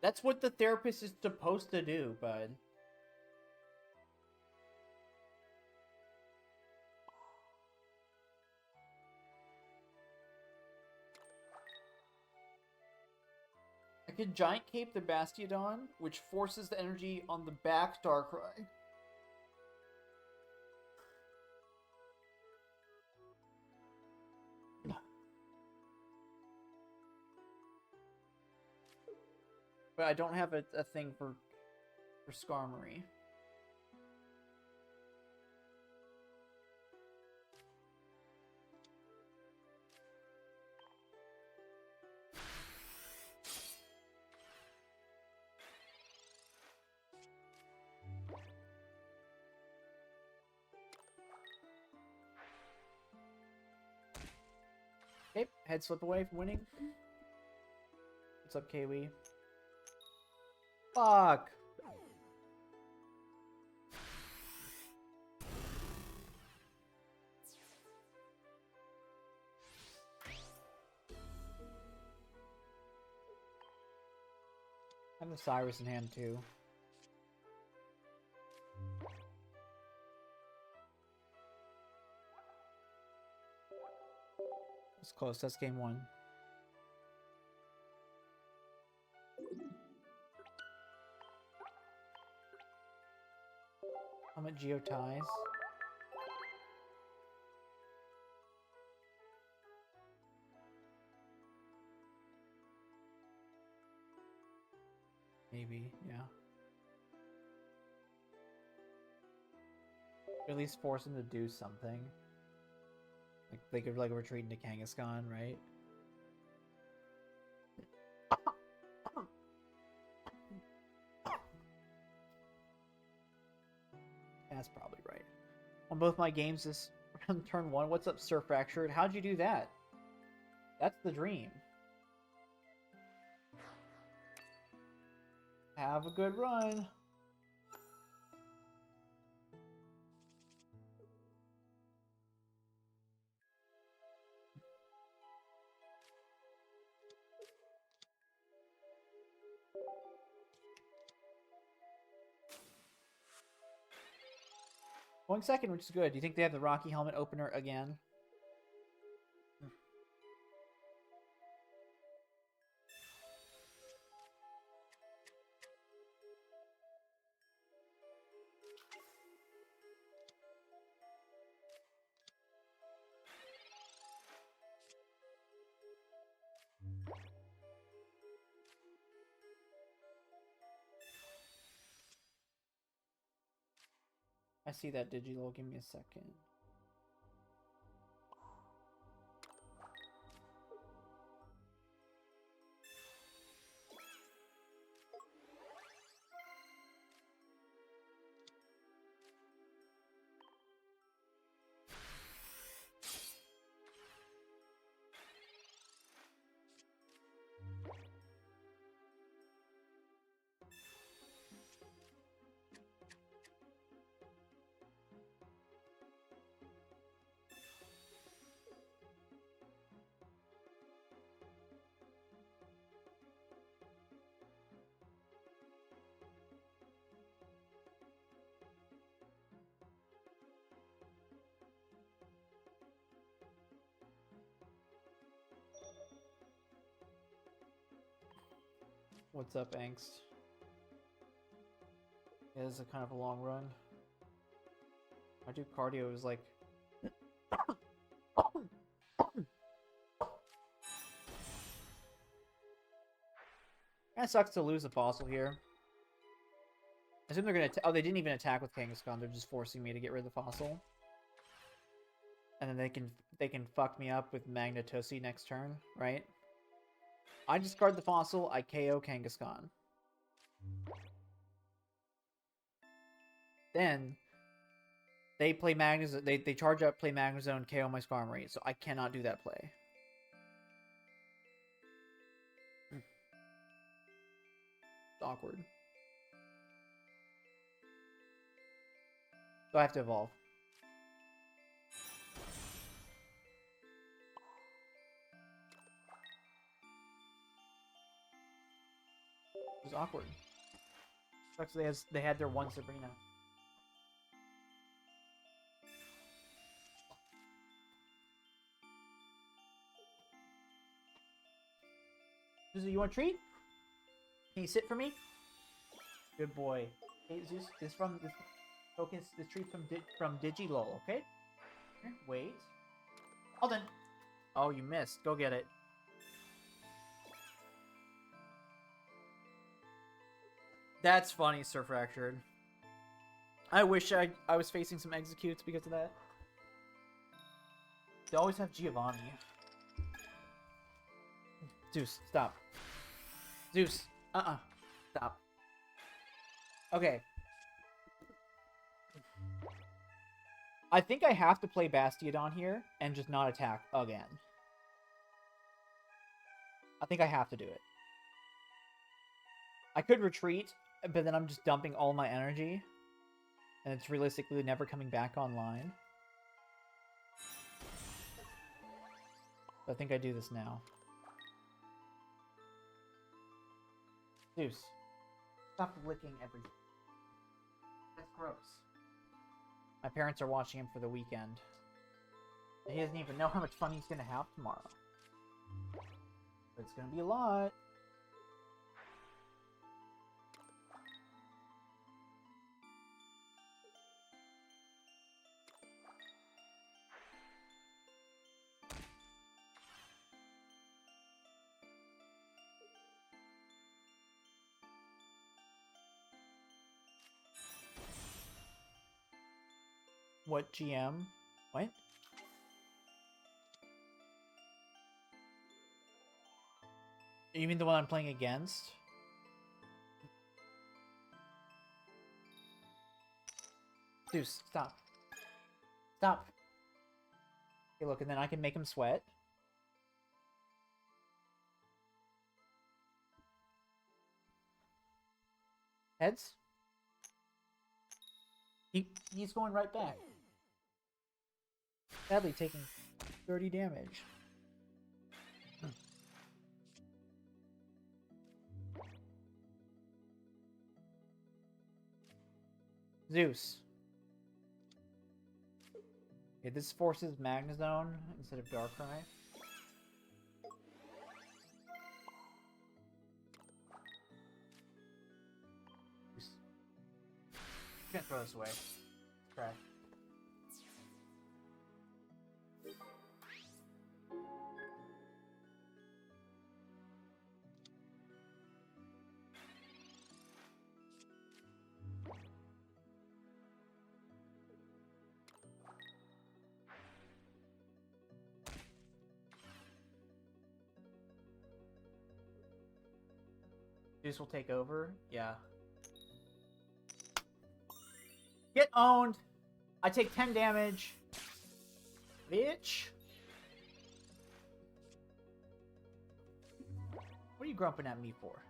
That's what the therapist is supposed to do, bud. I could Giant Cape the Bastiodon, which forces the energy on the back Darkrai. But I don't have a thing for Skarmory. Okay, head slip away from winning. What's up, Kiwi? Fuck! I have the Cyrus in hand, too. It's close. That's game one. I'm at Geoties. Maybe, yeah. At least force him to do something. Like they could like retreat into Kangaskhan, right? That's probably right. On both my games this turn one, what's up, Sir Fractured? How'd you do that? That's the dream. Have a good run. Going second, which is good. Do you think they have the Rocky Helmet opener again? I see that Digilol. Give me a second. What's up, Angst? Yeah, this is a kind of a long run. I do cardio is like... Kinda sucks to lose a fossil here. I assume they're gonna... Oh, they didn't even attack with Kangaskhan. They're just forcing me to get rid of the fossil. And then they can fuck me up with Magnetosi next turn, right? I discard the fossil, I KO Kangaskhan. Then they play Magnezone. They charge up, play Magnezone, KO my Skarmory. So I cannot do that play. It's awkward. So I have to evolve. It was awkward. Sucks they had their one Sabrina. Zeus, you want a treat? Can you sit for me? Good boy. Hey, Zeus, this treat from Digilol, okay? Here, wait. Hold on. Oh, you missed. Go get it. That's funny, Sir Fractured. I wish I was facing some Exeggutors because of that. They always have Giovanni. Zeus, stop. Zeus, stop. Okay. I think I have to play Bastiodon here and just not attack again. I think I have to do it. I could retreat, but then I'm just dumping all my energy. And it's realistically never coming back online. So I think I do this now. Zeus, stop licking everything. That's gross. My parents are watching him for the weekend. And he doesn't even know how much fun he's gonna have tomorrow. But it's gonna be a lot. What GM? What? You mean the one I'm playing against? Zeus, stop. Stop. Okay, look, and then I can make him sweat. Heads? He's going right back. Sadly, taking 30 damage. Zeus. Okay, this forces Magnezone instead of Darkrai. Can't throw this away. Trash. This will take over. Yeah. Get owned. I take 10 damage. Bitch. What are you grumping at me for?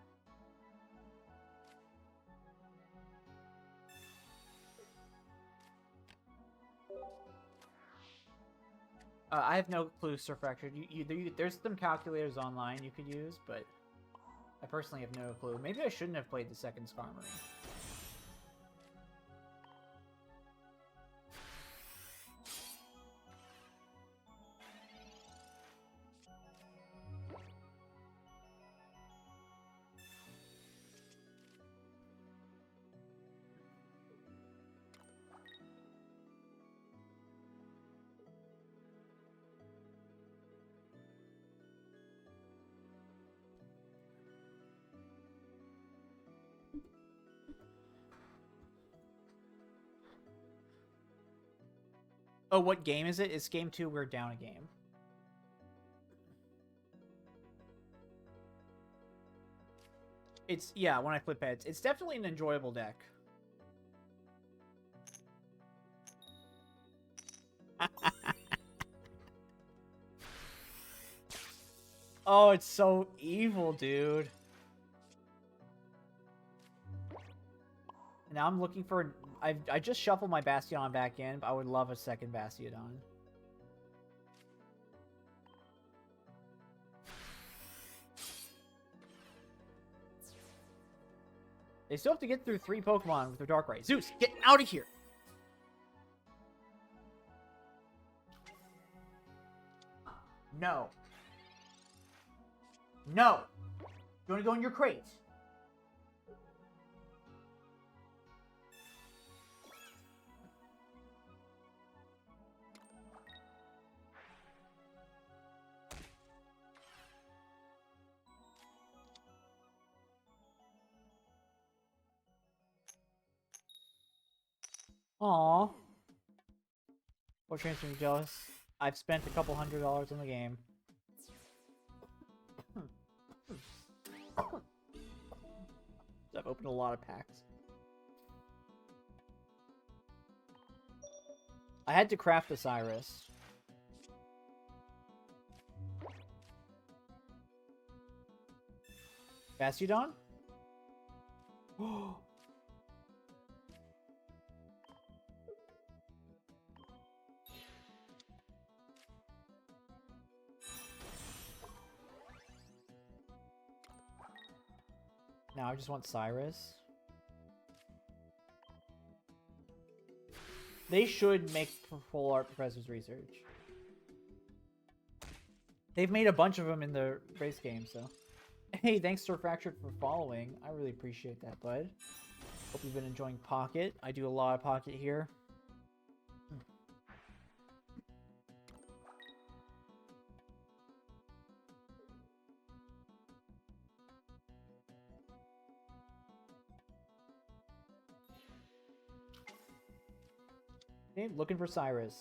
I have no clue, Sir Fractured. There's some calculators online you could use, but I personally have no clue. Maybe I shouldn't have played the second Skarmory. Oh, what game is it? It's game 2. We're down a game. It's, yeah, when I flip heads. It's definitely an enjoyable deck. Oh, it's so evil, dude. Now I'm looking for... I just shuffled my Bastion back in, but I would love a second Bastion. They still have to get through 3 Pokemon with their Darkrai. Zeus, get out of here! No. No! You want to go in your crate? Aww. What chance to be jealous? I've spent a couple $100 on the game. I've opened a lot of packs. I had to craft a Cyrus. Bastiodon? Now I just want Cyrus. They should make full art Professor's Research. They've made a bunch of them in the race game, so. Hey, thanks to Fractured for following. I really appreciate that, bud. Hope you've been enjoying Pocket. I do a lot of Pocket here. Okay, looking for Cyrus.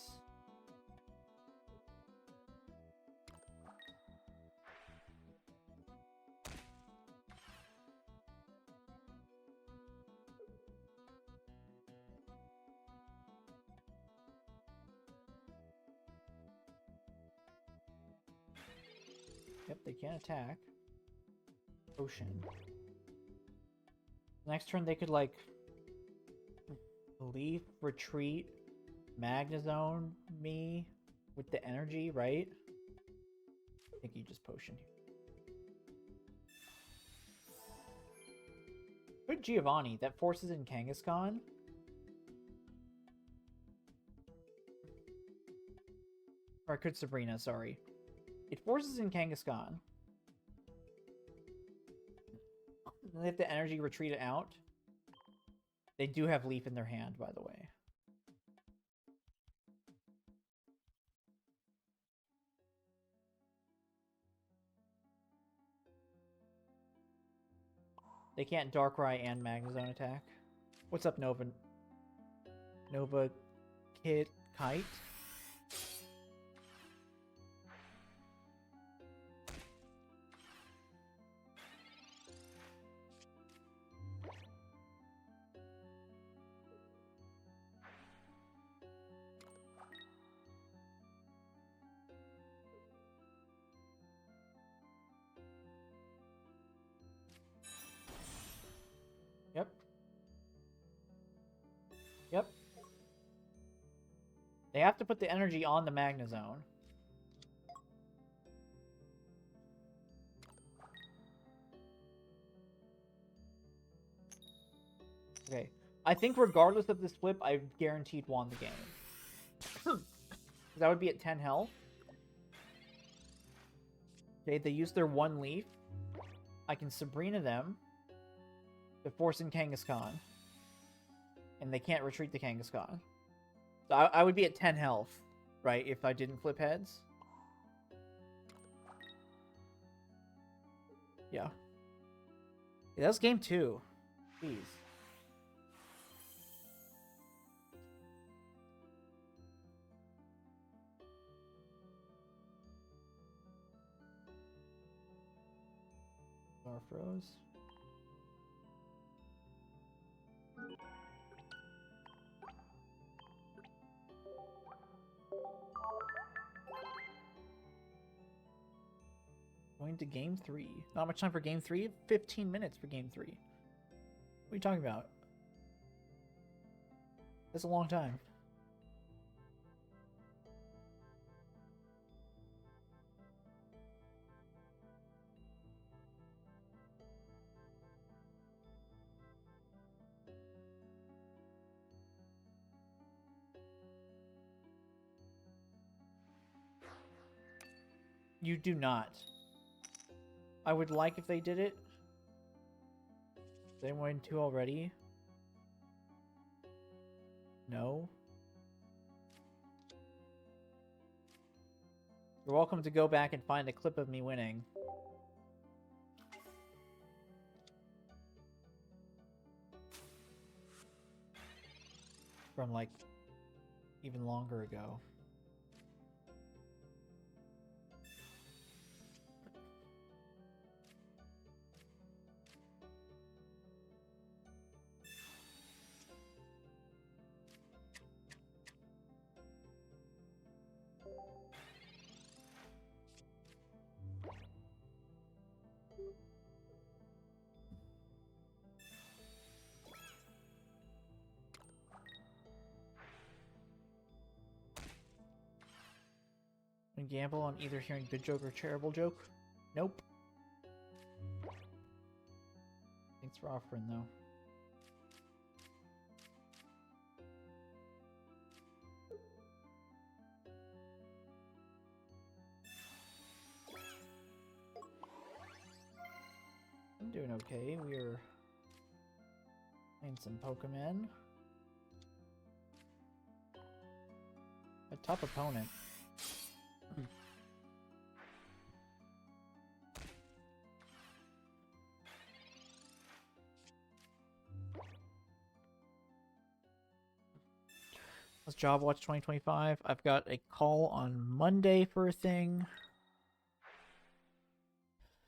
Yep, they can't attack. Ocean. Next turn they could, like, leaf, retreat, Magnezone me with the energy, right? I think you just potion here. Put Giovanni. That forces in Kangaskhan. Or I could Sabrina, sorry. It forces in Kangaskhan. They have the energy retreat it out. They do have Leaf in their hand, by the way. They can't Darkrai and Magnezone attack. What's up, Nova? Nova Kite? Yep. Yep. They have to put the energy on the Magnezone. Okay. I think regardless of this flip, I guaranteed won the game. That would be at 10 health. Okay, they use their one leaf. I can Sabrina them to force in Kangaskhan. And they can't retreat the Kangaskhan. So I would be at 10 health, right, if I didn't flip heads. Yeah. That was game 2. Jeez. Froze. Going to game 3. Not much time for game 3. 15 minutes for game 3. What are you talking about? That's a long time. You do not. I would like if they did it. They went 2 already. No. You're welcome to go back and find a clip of me winning. From, like, even longer ago. And gamble on either hearing good joke or terrible joke? Nope. Thanks for offering, though. I'm doing okay. We're playing some Pokemon. A tough opponent. Let's Job Watch 2025. I've got a call on Monday for a thing.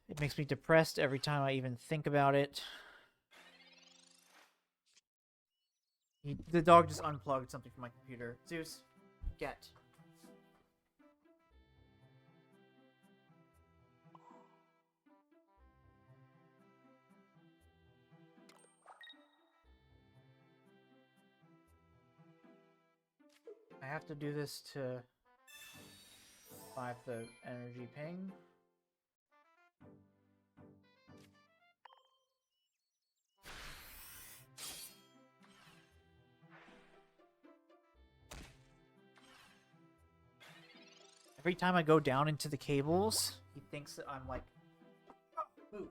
It makes me depressed every time I even think about it. The dog just unplugged something from my computer. Zeus, get. I have to do this to survive the energy ping. Every time I go down into the cables, he thinks that I'm like, move.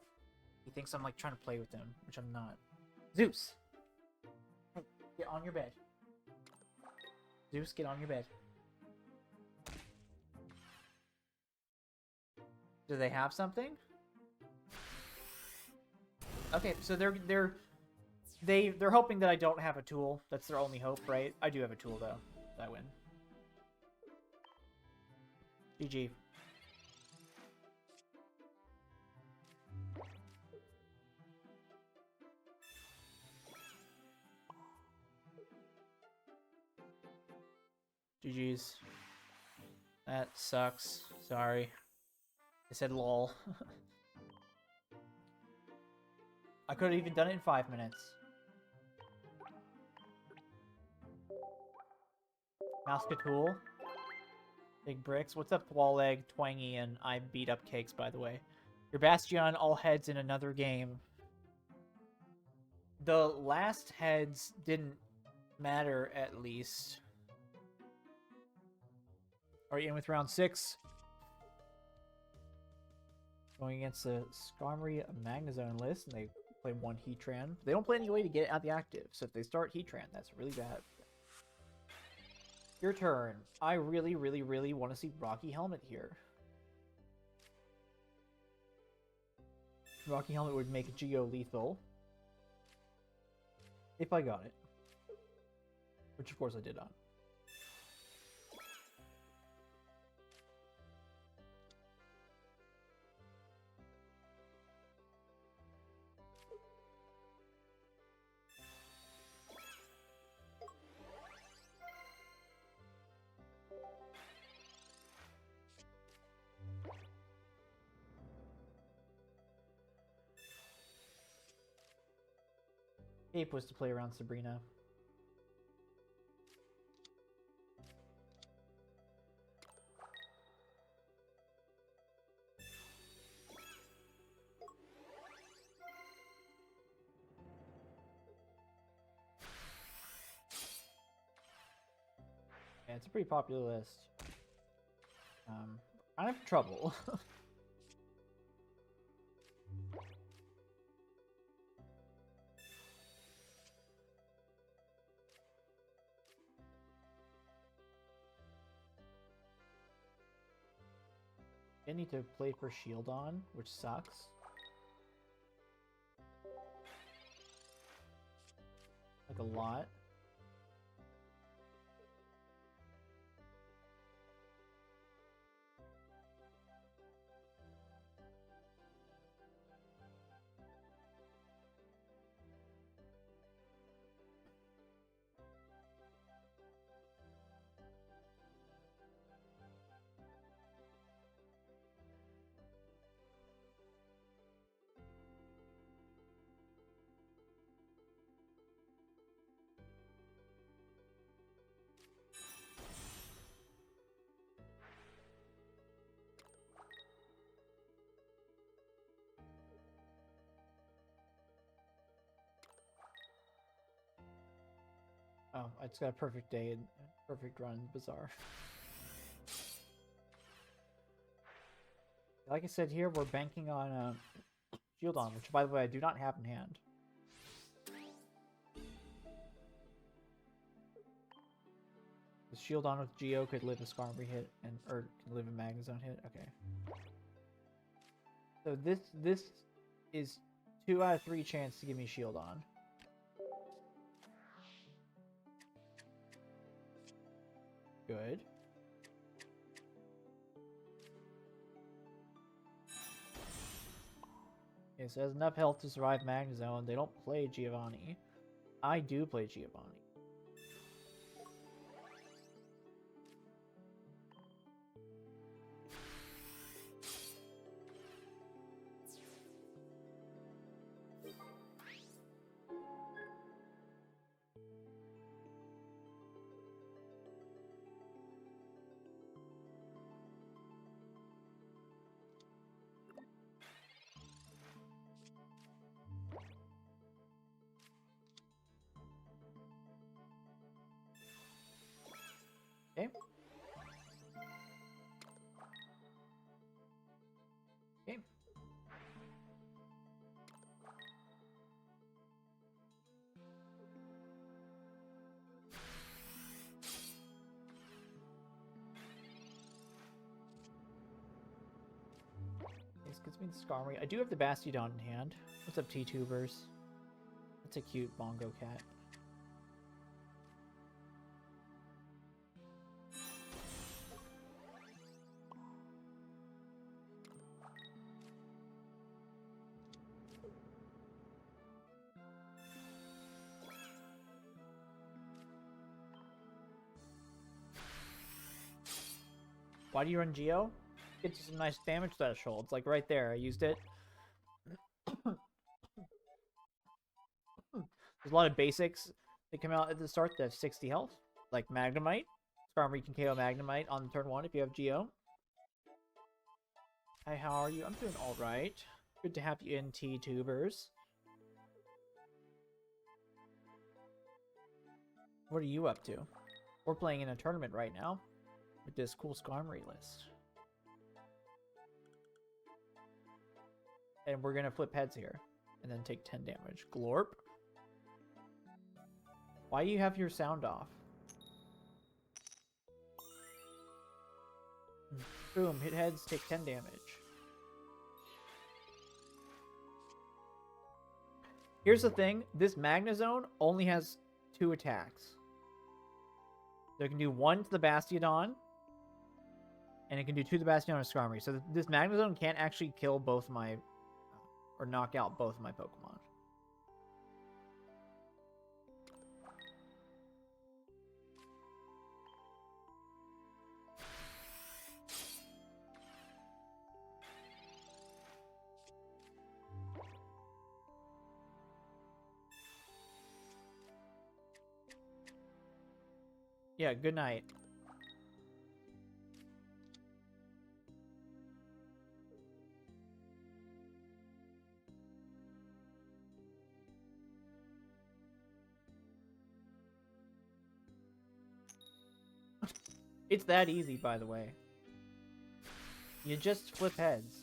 He thinks I'm like trying to play with him, which I'm not. Zeus! Hey, get on your bed. Zeus, get on your bed. Do they have something? Okay, so they're hoping that I don't have a tool. That's their only hope, right? I do have a tool though. I win. GG. GG's. That sucks. Sorry. I said lol. I could have even done it in 5 minutes. Mousketool. Big Bricks. What's up, Thwaleg, Twangy, and I beat up Cakes, by the way. Your Bastion, all heads in another game. The last heads didn't matter, at least. Are you in with round 6? Going against the Skarmory Magnezone list, and they play 1 Heatran. They don't play any way to get out the active, so if they start Heatran, that's really bad. Your turn. I really, really, really want to see Rocky Helmet here. Rocky Helmet would make Geo lethal. If I got it. Which, of course, I did not. Ape was to play around Sabrina. Yeah, it's a pretty popular list. I have trouble. I need to play for Shield on, which sucks. Like a lot. Oh, I just got a perfect day and perfect run, bizarre. Like I said here, we're banking on Shield on, which by the way I do not have in hand. The Shield on with Geo could live a Skarmory hit or can live a Magnezone hit. Okay. So this is 2 out of 3 chance to give me Shield on. Good. Okay, so it has enough health to survive Magnezone. They don't play Giovanni. I do play Giovanni. me the Skarmory. I do have the Bastiodon in hand. What's up, T-Tubers? That's a cute bongo cat. Why do you run Geo? Gets you some nice damage threshold. It's like right there. I used it. There's a lot of basics that come out at the start that have 60 health. Like Magnemite. Skarmory can KO Magnemite on turn 1 if you have Geo. Hi, how are you? I'm doing alright. Good to have you in, T-Tubers. What are you up to? We're playing in a tournament right now with this cool Skarmory list. And we're going to flip heads here and then take 10 damage. Glorp. Why do you have your sound off? Boom, hit heads, take 10 damage. Here's the thing, this Magnezone only has 2 attacks. So it can do 1 to the Bastiodon, and it can do 2 to the Bastiodon and Skarmory. So this Magnezone can't actually kill both my, or knock out both of my Pokemon. Yeah, good night. It's that easy, by the way. You just flip heads.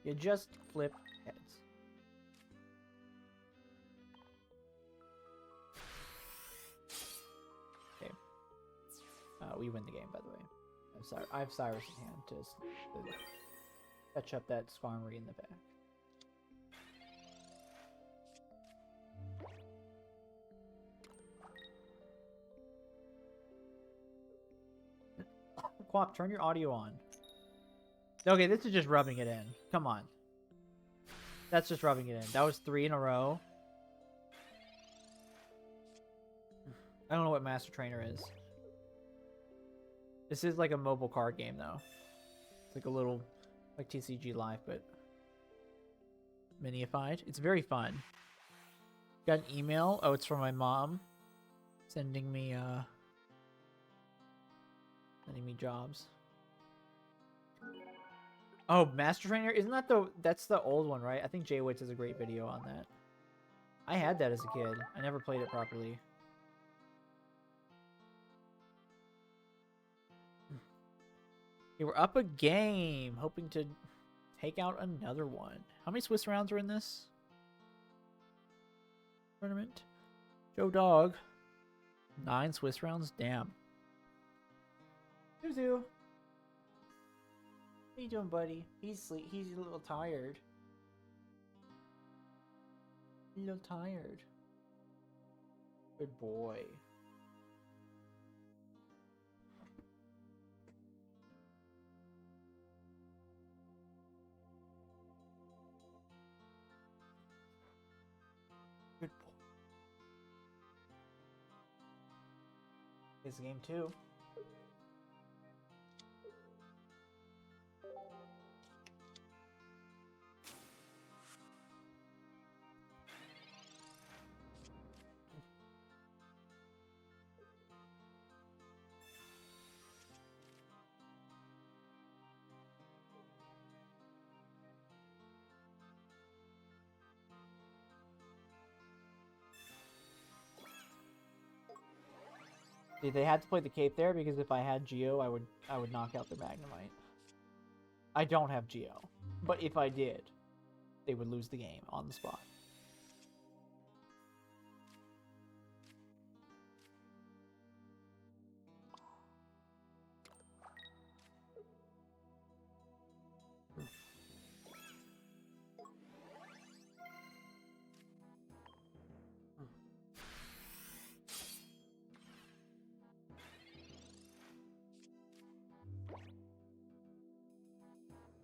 You just flip heads. Okay. We win the game, by the way. I'm sorry. I have Cyrus in hand to catch up that Skarmory in the back. Quap, turn your audio on. Okay, this is just rubbing it in. Come on. That's just rubbing it in. That was 3 in a row. I don't know what Master Trainer is. This is like a mobile card game, though. It's like a little, like TCG Live, but minified. It's very fun. Got an email. Oh, it's from my mom. Sending me jobs. Oh, Master Trainer? Isn't that that's the old one, right? I think Jay Witz has a great video on that. I had that as a kid. I never played it properly. Okay, we're up a game. Hoping to take out another one. How many Swiss rounds are in this tournament? Joe Dog. 9 Swiss rounds? Damn. Zuzu. How you doing, buddy? He's a little tired. A little tired. Good boy. Good boy. It's game 2. They had to play the Cape there because if I had Geo, I would knock out the Magnemite. I don't have Geo, but if I did, they would lose the game on the spot.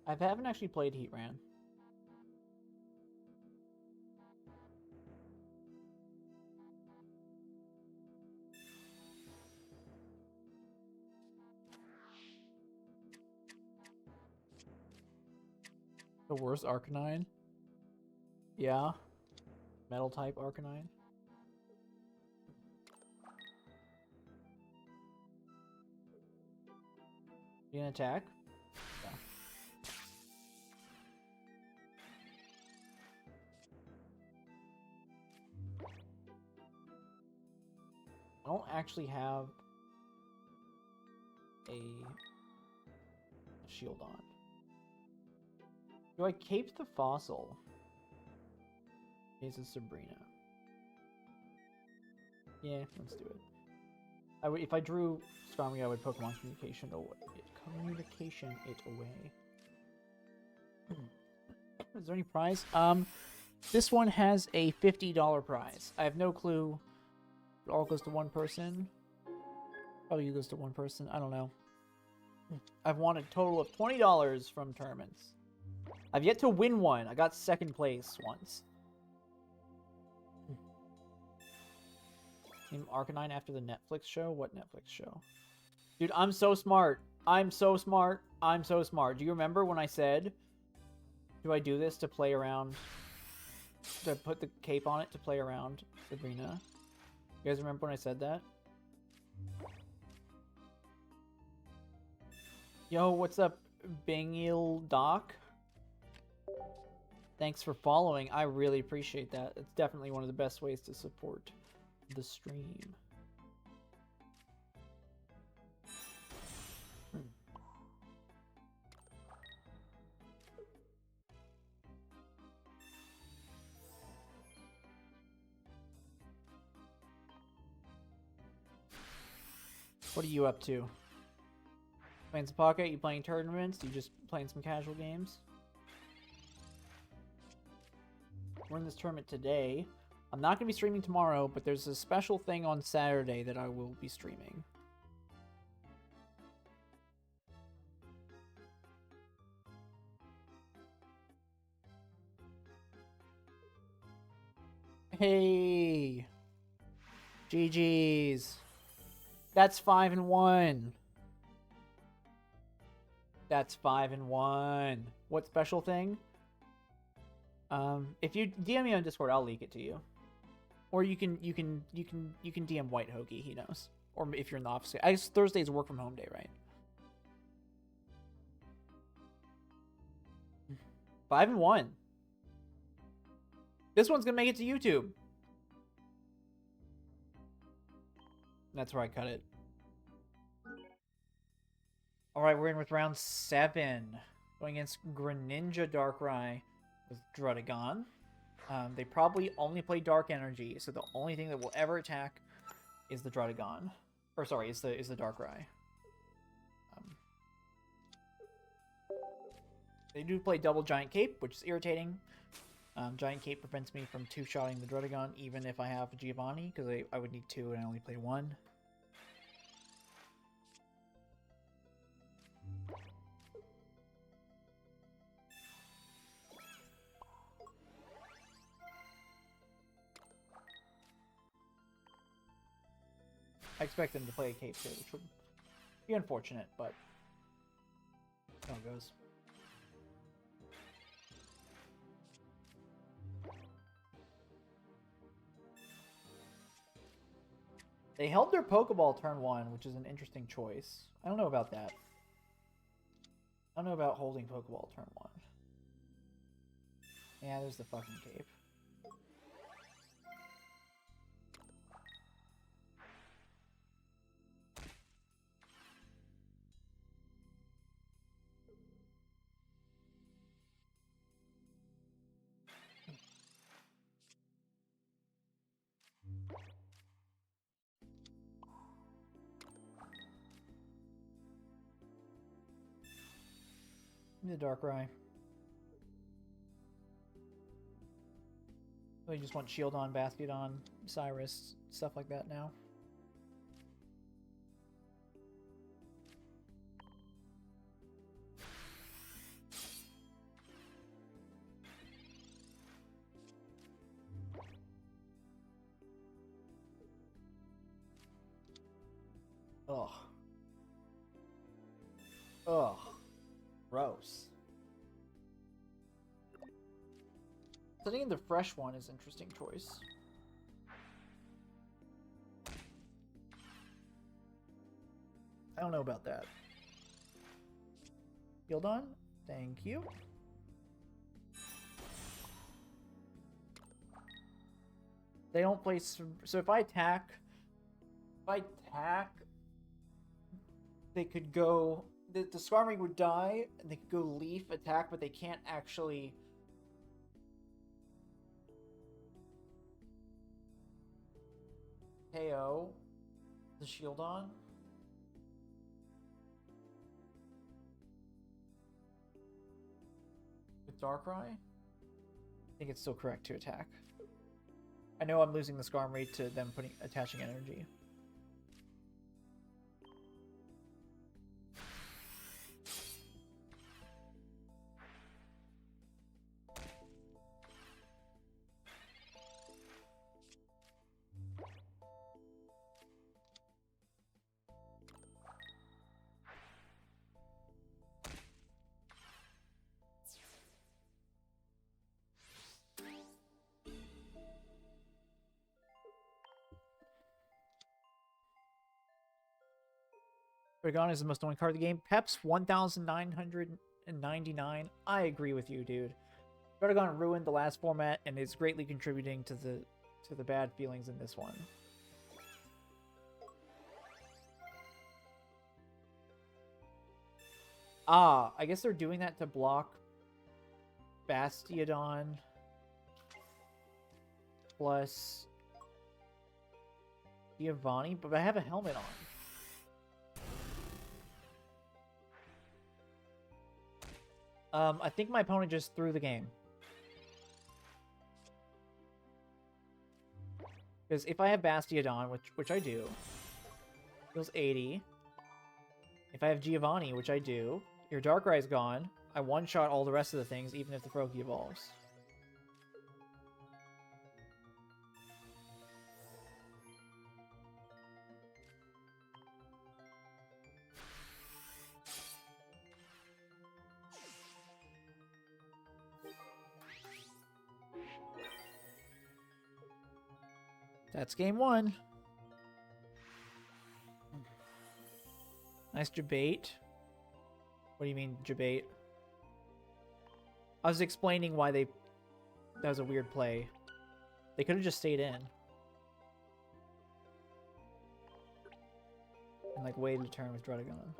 I haven't actually played Heatran. The worst Arcanine? Yeah. Metal type Arcanine. You gonna attack? Yeah. I don't actually have a shield on. Do I cape the fossil? Is it Sabrina? Yeah, let's do it. If I drew Skarmory, I would Pokemon Communication it away. Is there any prize? This one has a $50 prize. I have no clue. It all goes to one person. Probably goes to one person. I don't know. I've won a total of $20 from tournaments. I've yet to win one. I got second place once. Name Arcanine after the Netflix show? What Netflix show? Dude, I'm so smart. I'm so smart. I'm so smart. Do you remember when I said, do I do this to play around? To put the cape on it to play around Sabrina? You guys remember when I said that? Yo, what's up, Bingil Doc? Thanks for following. I really appreciate that. It's definitely one of the best ways to support the stream. What are you up to? Playing some pocket? You playing tournaments? You just playing some casual games? We're in this tournament today. I'm not going to be streaming tomorrow, but there's a special thing on Saturday that I will be streaming. Hey! GG's. That's 5-1. That's 5-1. What special thing? If you DM me on Discord, I'll leak it to you. Or you can DM White Hoagie, he knows. Or if you're in the office. I guess Thursday's work from home day, right? 5-1. This one's gonna make it to YouTube. That's where I cut it. Alright, we're in with round 7. Going against Greninja Darkrai with Druddigon. They probably only play Dark Energy, so the only thing that will ever attack is the Druddigon. Or sorry, is the Darkrai. They do play double Giant Cape, which is irritating. Giant Cape prevents me from two-shotting the Druddigon, even if I have a Giovanni, because I would need 2 and I only play 1. I expect them to play a Cape too, which would be unfortunate, but that's how it goes. They held their Pokeball turn 1, which is an interesting choice. I don't know about that. I don't know about holding Pokeball turn 1. Yeah, there's the fucking Cape. The Darkrai. So you just want Shield on, Basket on, Cyrus, stuff like that now. Ugh. Ugh. Gross. Setting in the fresh one is an interesting choice. I don't know about that. Gildon, thank you. They don't play, so if I attack, they could go, the Skarmory would die, and they could go Leaf attack, but they can't actually KO the Shieldon. With Darkrai? I think it's still correct to attack. I know I'm losing the Skarmory to them attaching energy. Dragon is the most annoying card of the game. Pep's 1,999. I agree with you, dude. Dragon ruined the last format and is greatly contributing to the bad feelings in this one. Ah, I guess they're doing that to block Bastiodon plus Giovanni, but I have a helmet on. I think my opponent just threw the game. Because if I have Bastiodon, which I do, deals 80. If I have Giovanni, which I do, your Darkrai is gone. I one-shot all the rest of the things, even if the Froakie evolves. That's game one. Nice debate. What do you mean, debate? I was explaining why that was a weird play. They could have just stayed in. And, like, waited a turn with Druddigon.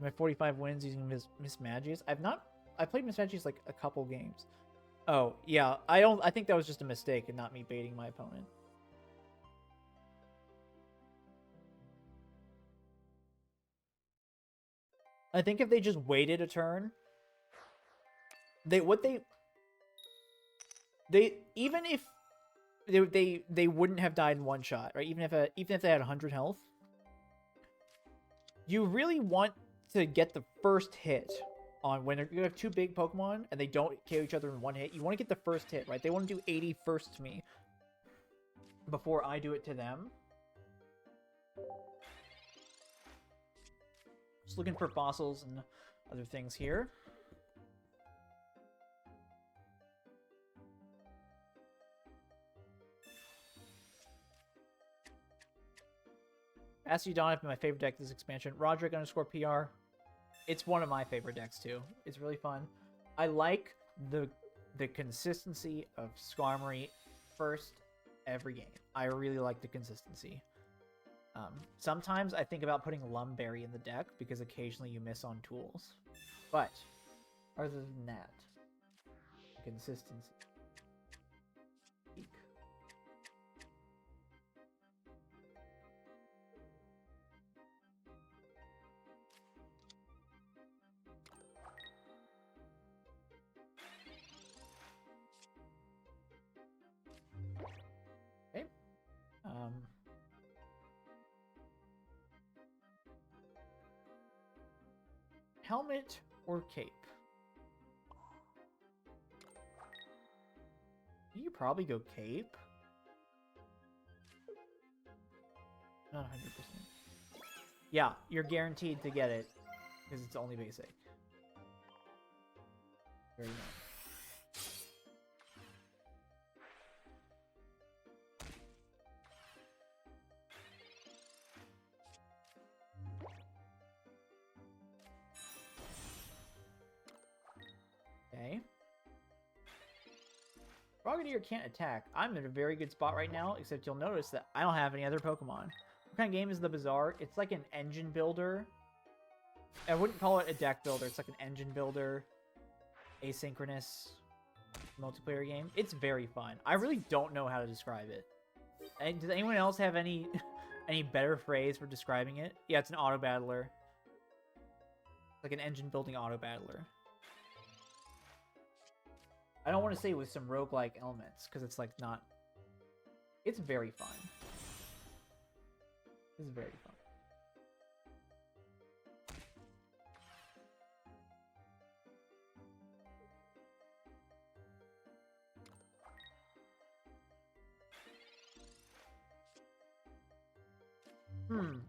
My 45 wins using Miss Magius. I played Miss Magius like a couple games. Oh, yeah. I think that was just a mistake and not me baiting my opponent. I think if they just waited a turn, even if they wouldn't have died in one shot, right? Even if they had 100 health, you really want to get the first hit on when you have two big Pokemon and they don't KO each other in one hit. You want to get the first hit, right? They want to do 80 first to me before I do it to them. Just looking for fossils and other things here. Bastiodon has been my favorite deck this expansion. Roderick _PR. It's one of my favorite decks too. It's really fun. I like the consistency of Skarmory first every game. I really like the consistency. Sometimes I think about putting Lumberry in the deck because occasionally you miss on tools. But other than that, consistency. Eek. Okay. Helmet or cape? could probably go Cape. Not 100%. Yeah, you're guaranteed to get it because it's only basic. Very nice. Okay. FrogEX can't attack. I'm in a very good spot right now, except you'll notice that I don't have any other Pokemon. What kind of game is the Bazaar? It's like an engine builder. I wouldn't call it a deck builder. It's like an engine builder, asynchronous multiplayer game. It's very fun. I really don't know how to describe it. Does anyone else have any any better phrase for describing it? Yeah, it's an auto battler. Like an engine building auto battler. I don't want to say with some roguelike elements, because it's like not... It's very fun. It's very fun.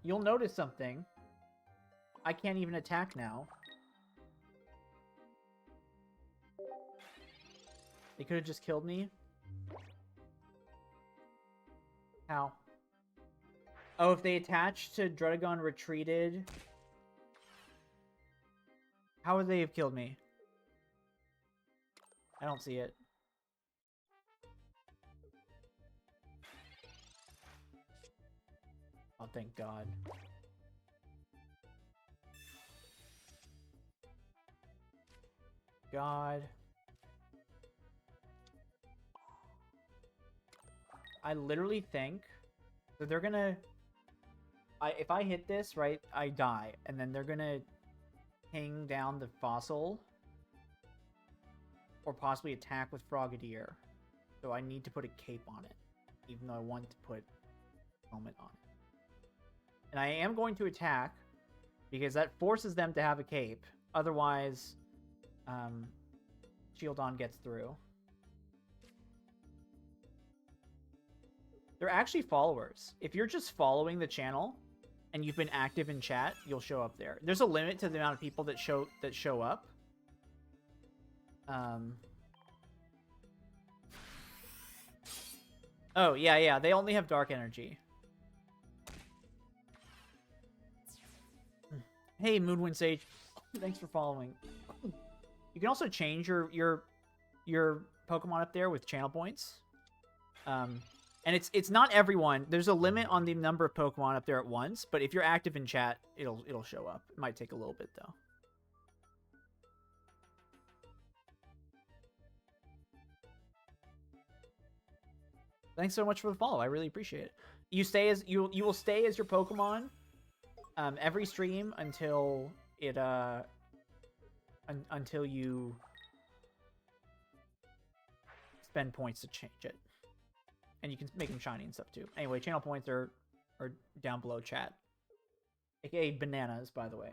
You'll notice something. I can't even attack now. They could have just killed me. How? Oh, if they attached to Druddigon retreated... How would they have killed me? I don't see it. Oh, thank God. God. I literally think that they're gonna... if I hit this, right, I die. And then they're gonna ping down the fossil. Or possibly attack with FrogEX. So I need to put a cape on it. Even though I want to put helmet on it. And I am going to attack. Because that forces them to have a cape. Otherwise, Shieldon gets through. They're actually followers. If you're just following the channel and you've been active in chat, you'll show up there. There's a limit to the amount of people that show up. Oh, yeah. They only have dark energy. Hey, Moonwind Sage. Thanks for following. You can also change your Pokemon up there with channel points. And it's not everyone. There's a limit on the number of Pokemon up there at once, but if you're active in chat, it'll show up. It might take a little bit though. Thanks so much for the follow. I really appreciate it. You will stay as your Pokemon every stream until it until you spend points to change it. And you can make them shiny and stuff too. Anyway, channel points are down below chat. AKA bananas, by the way.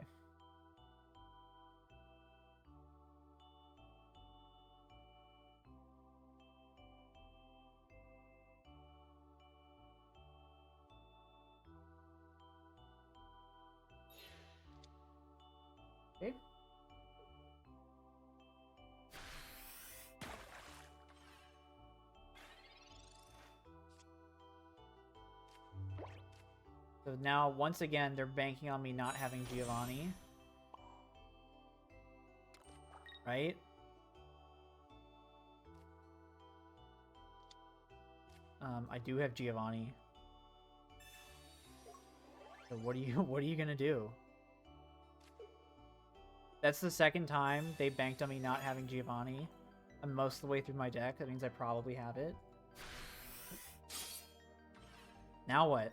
Okay. So now, once again, they're banking on me not having Giovanni. Right? I do have Giovanni. So what are you gonna do? That's the second time they banked on me not having Giovanni. I'm most of the way through my deck. That means I probably have it. Now what?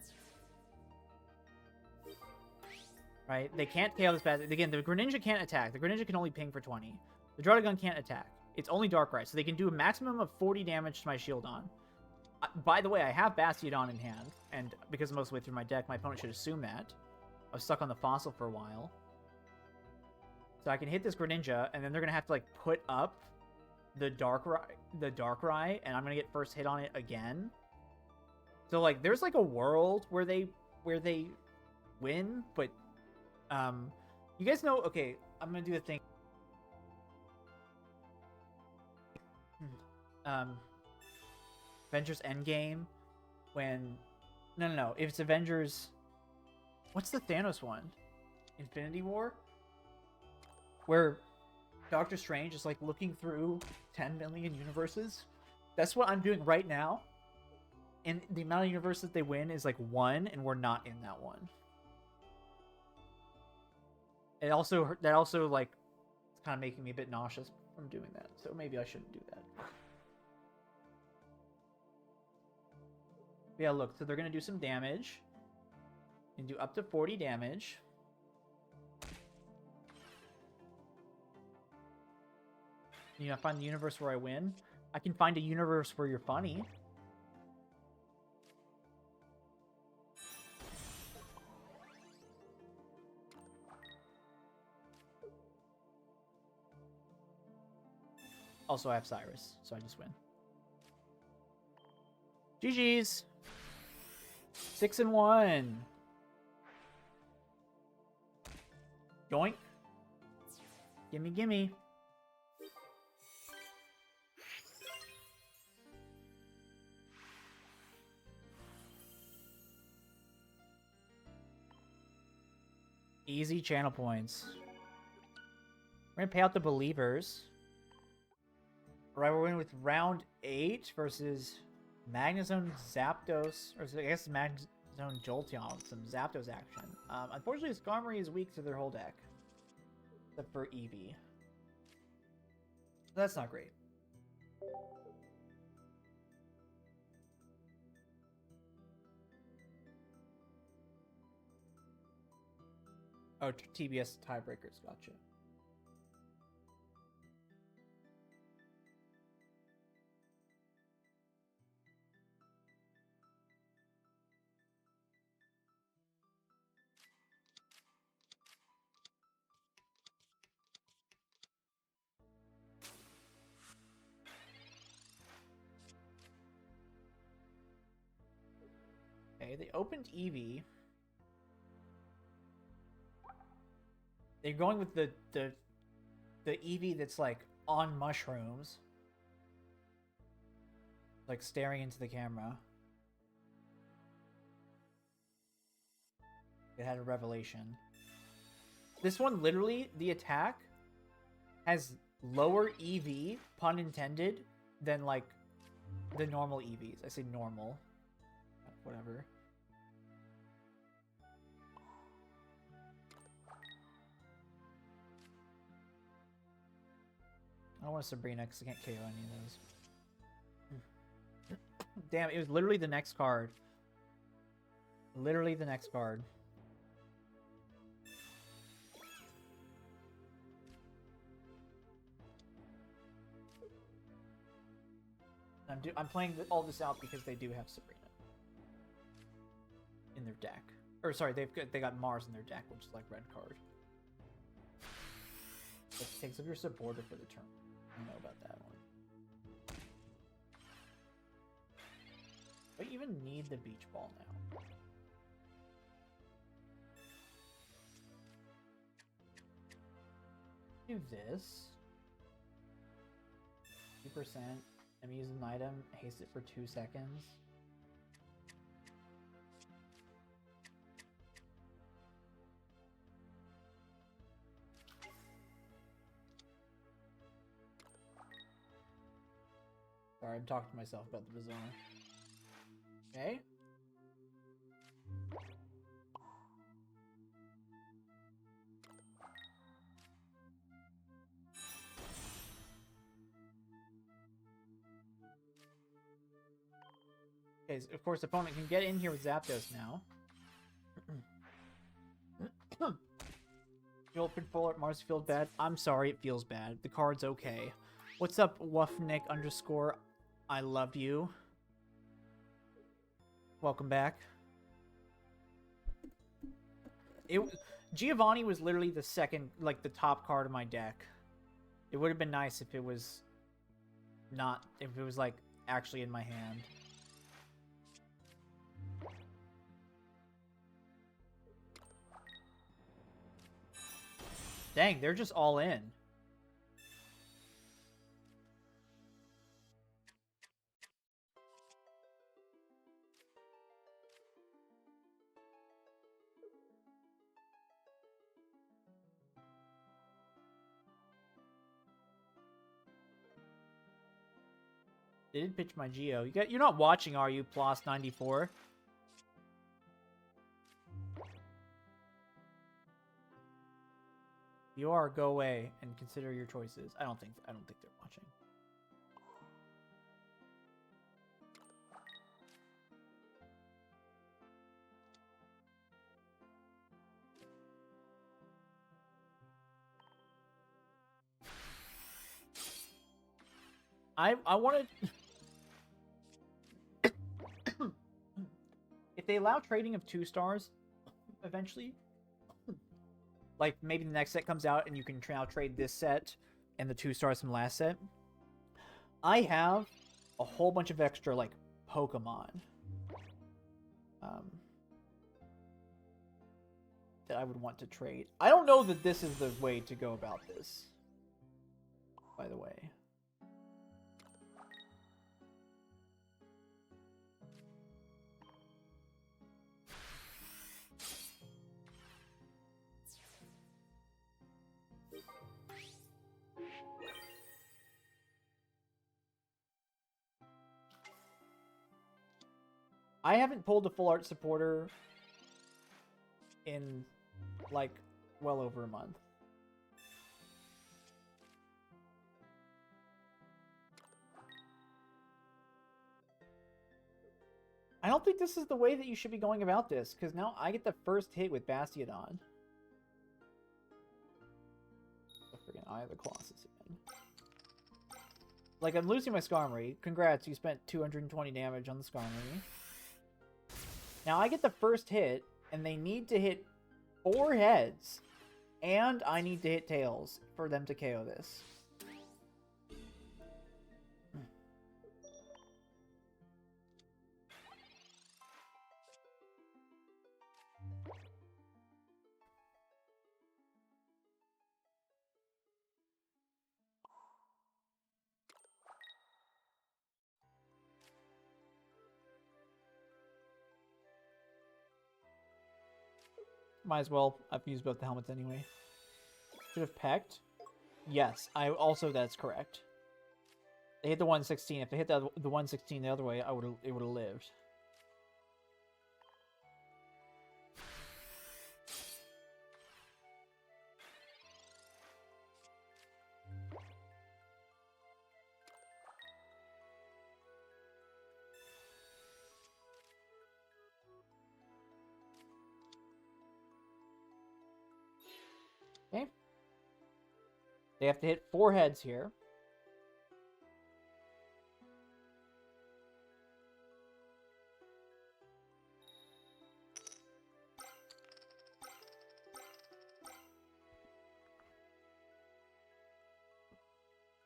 Right? They can't KO this bad. Again, the Greninja can't attack. The Greninja can only ping for 20. The Druddigon can't attack. It's only Darkrai, so they can do a maximum of 40 damage to my Shieldon. By the way, I have Bastiodon in hand, and because I'm most of the way through my deck, my opponent should assume that. I was stuck on the fossil for a while. So I can hit this Greninja, and then they're going to have to, like, put up the Darkrai, and I'm gonna get first hit on it again. So like, there's like a world where they win, but you guys know. Okay, I'm gonna do a thing. Avengers Endgame, when no, if it's Avengers, what's the Thanos one? Infinity War, where Doctor Strange is like looking through 10 million universes. That's what I'm doing right now. And the amount of universes they win is like 1, and we're not in that one. That also like, it's kind of making me a bit nauseous from doing that. So maybe I shouldn't do that. Yeah, look, so they're gonna do some damage. And do up to 40 damage. You know, find the universe where I win. I can find a universe where you're funny. Also, I have Cyrus, so I just win. GG's. 6-1. Yoink. Gimme, gimme. Easy channel points. We're gonna pay out the believers. Alright, we're in with round 8 versus Magnezone Zapdos, or I guess Magnezone Jolteon with some Zapdos action. Unfortunately, Skarmory is weak to their whole deck, except for Eevee. That's not great. Oh, TBS tiebreakers, gotcha. Okay, they opened Eevee. They're going with the Eevee that's like on mushrooms, like staring into the camera. It had a revelation. This one, literally, the attack has lower EV, pun intended, than like the normal EVs. I say normal. Whatever. I don't want a Sabrina because I can't KO any of those. Damn, it was literally the next card. Literally the next card. I'm playing all this out because they do have Sabrina in their deck. Or sorry, they got Mars in their deck, which is like red card. It takes up your supporter for the turn. I don't know about that one. Do I even need the beach ball now? Do this. 2%. I'm using an item, haste it for 2 seconds. Sorry, I'm talking to myself about the Bizarre. Okay. Okay, so of course, the opponent can get in here with Zapdos now. You open full art Mars feels bad. I'm sorry, it feels bad. The card's okay. What's up, Wuffnick _ I love you. Welcome back. Giovanni was literally the second, like the top card of my deck. It would have been nice if it was not if it was like actually in my hand. Dang, they're just all in. They did pitch my Geo. You're not watching, are you, Plus 94? You are, go away and consider your choices. I don't think they're watching. I wanted if they allow trading of 2 stars eventually, like maybe the next set comes out and you can now trade this set and the 2 stars from last set. I have a whole bunch of extra like Pokemon that I would want to trade. I don't know that this is the way to go about this, by the way. I haven't pulled a full art supporter in, like, well over a month. I don't think this is the way that you should be going about this, because now I get the first hit with Bastiodon. The friggin' Eye of the Colossus again. Like, I'm losing my Skarmory. Congrats, you spent 220 damage on the Skarmory. Now I get the first hit, and they need to hit 4 heads, and I need to hit tails for them to KO this. Might as well. I've used both the helmets anyway. Should have pecked. Yes, that's correct. They hit the 116. If they hit the 116 the other way, it would have lived. Okay. They have to hit 4 heads here.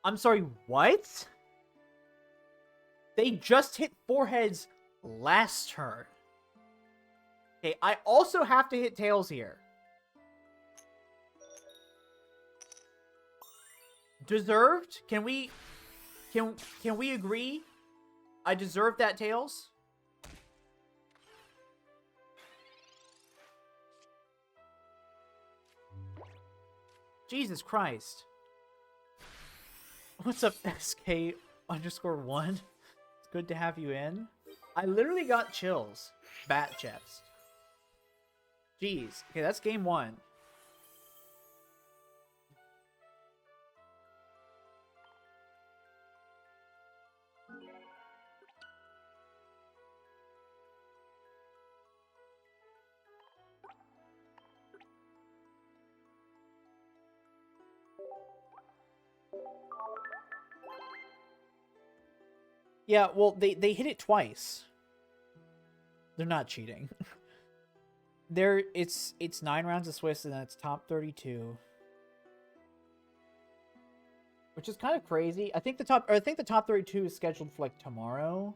I'm sorry, what? They just hit 4 heads last turn. Okay, I also have to hit tails here. Deserved? Can we agree? I deserve that tails? Jesus Christ. What's up, SK_1? It's good to have you in. I literally got chills. Bat chest. Jeez. Okay, that's game 1. Yeah, well, they hit it twice. They're not cheating. It's 9 rounds of Swiss, and that's top 32. Which is kind of crazy. I think the top 32 is scheduled for like tomorrow.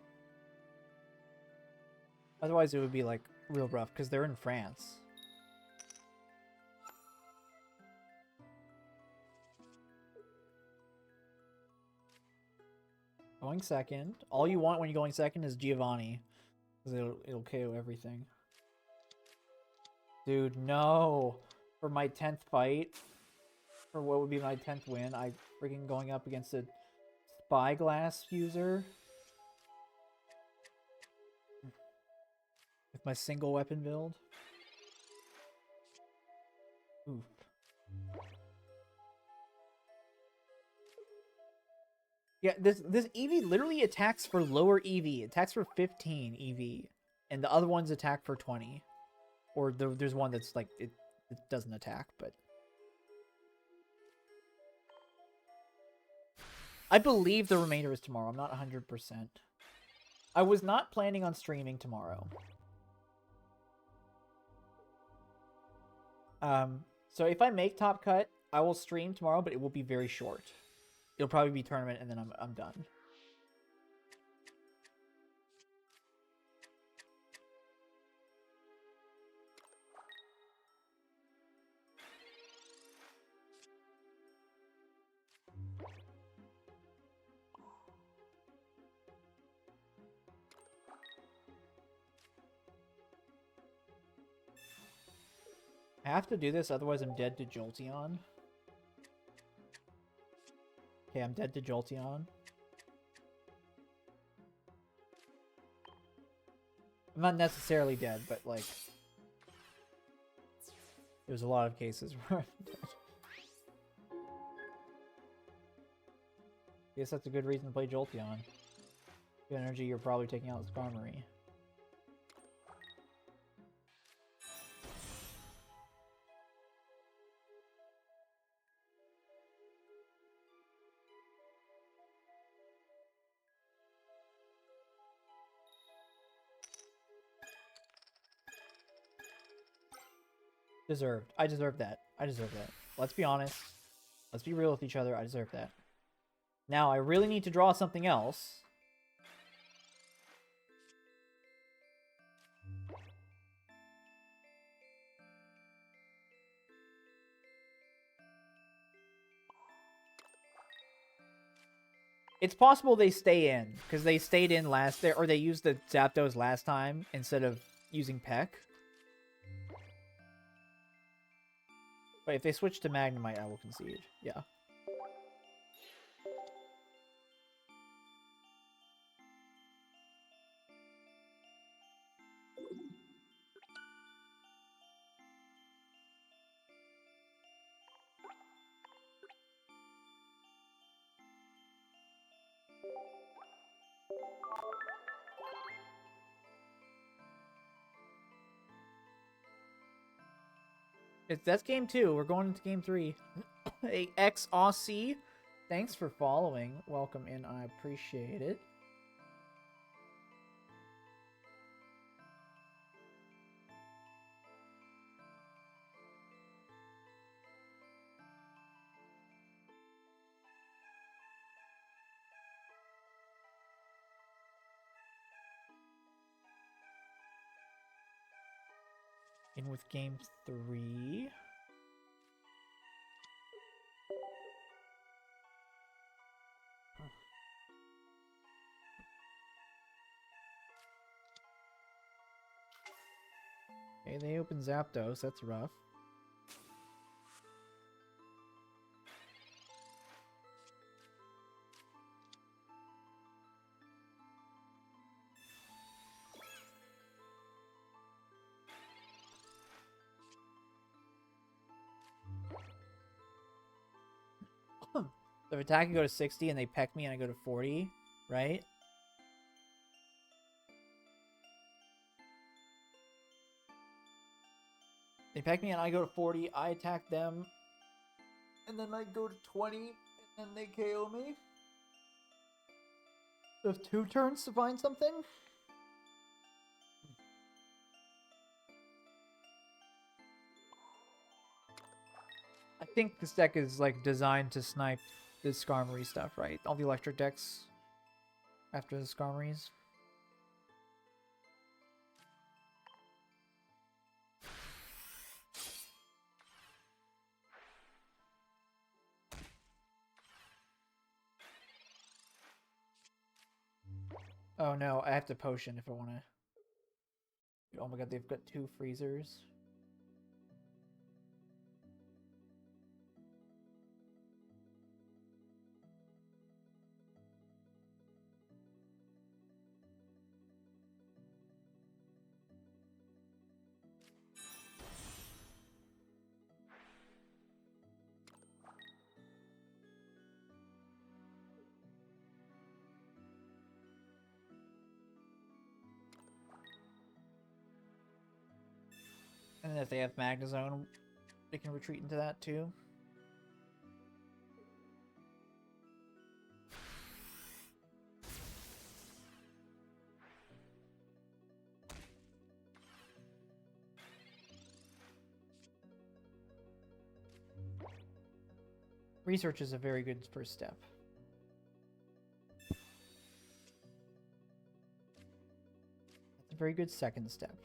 Otherwise, it would be like real rough because they're in France. Going second. All you want when you're going second is Giovanni. Because it'll KO everything. Dude, no. For my 10th fight, for what would be my 10th win, I freaking going up against a Spyglass user. With my single weapon build. Oof. Yeah, this EV literally attacks for lower EV. It attacks for 15 EV. And the other ones attack for 20. Or there's one that's like, it doesn't attack, but... I believe the remainder is tomorrow. I'm not 100%. I was not planning on streaming tomorrow. So if I make Top Cut, I will stream tomorrow, but it will be very short. It'll probably be tournament, and then I'm done. I have to do this, otherwise I'm dead to Jolteon. Okay, I'm dead to Jolteon. I'm not necessarily dead, but like... There's a lot of cases where I'm dead. I guess that's a good reason to play Jolteon. Good energy, you're probably taking out Skarmory. Deserved. I deserve that. I deserve that. Let's be honest. Let's be real with each other. I deserve that. Now, I really need to draw something else. It's possible they stay in, because they stayed in last there, or they used the Zapdos last time instead of using Peck. But if they switch to Magnemite, I will concede. Yeah. That's game 2. We're going into game 3. Hey, XAussie, thanks for following. Welcome in. I appreciate it. In with game 3. Okay, they open Zapdos. That's rough. So if attack can go to 60 and they peck me and I go to 40, right? They peck me and I go to 40, I attack them, and then I go to 20, and then they KO me. So I have 2 turns to find something? I think this deck is like designed to snipe the Skarmory stuff, right? All the electric decks after the Skarmories. Oh no, I have to potion if I want to. Oh my god, they've got 2 freezers. And then if they have Magnezone, they can retreat into that too. Research is a very good first step. That's a very good second step.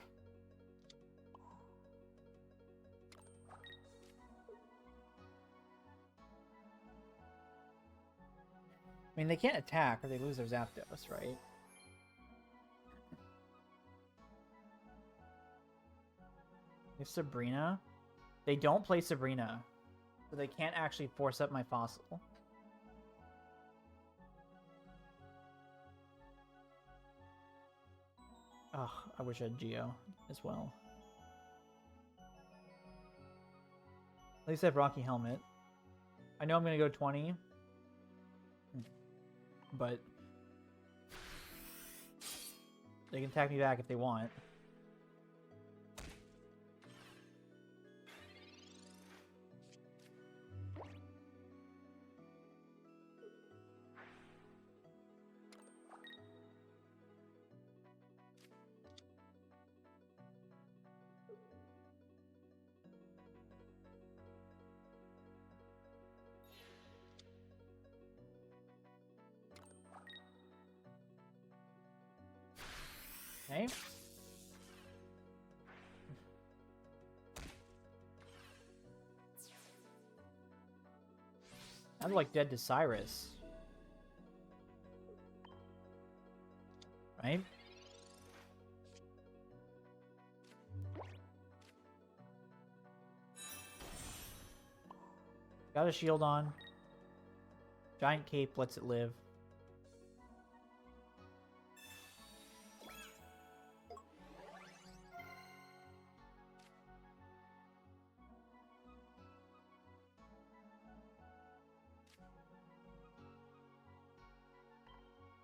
I mean, they can't attack or they lose their Zapdos, right? If Sabrina, they don't play Sabrina, so they can't actually force up my fossil. Ugh, I wish I had Geo as well. At least I have Rocky Helmet. I know I'm gonna go 20. But they can attack me back if they want. Okay. I'm like dead to Cyrus. Right? Got a shield on. Giant cape lets it live.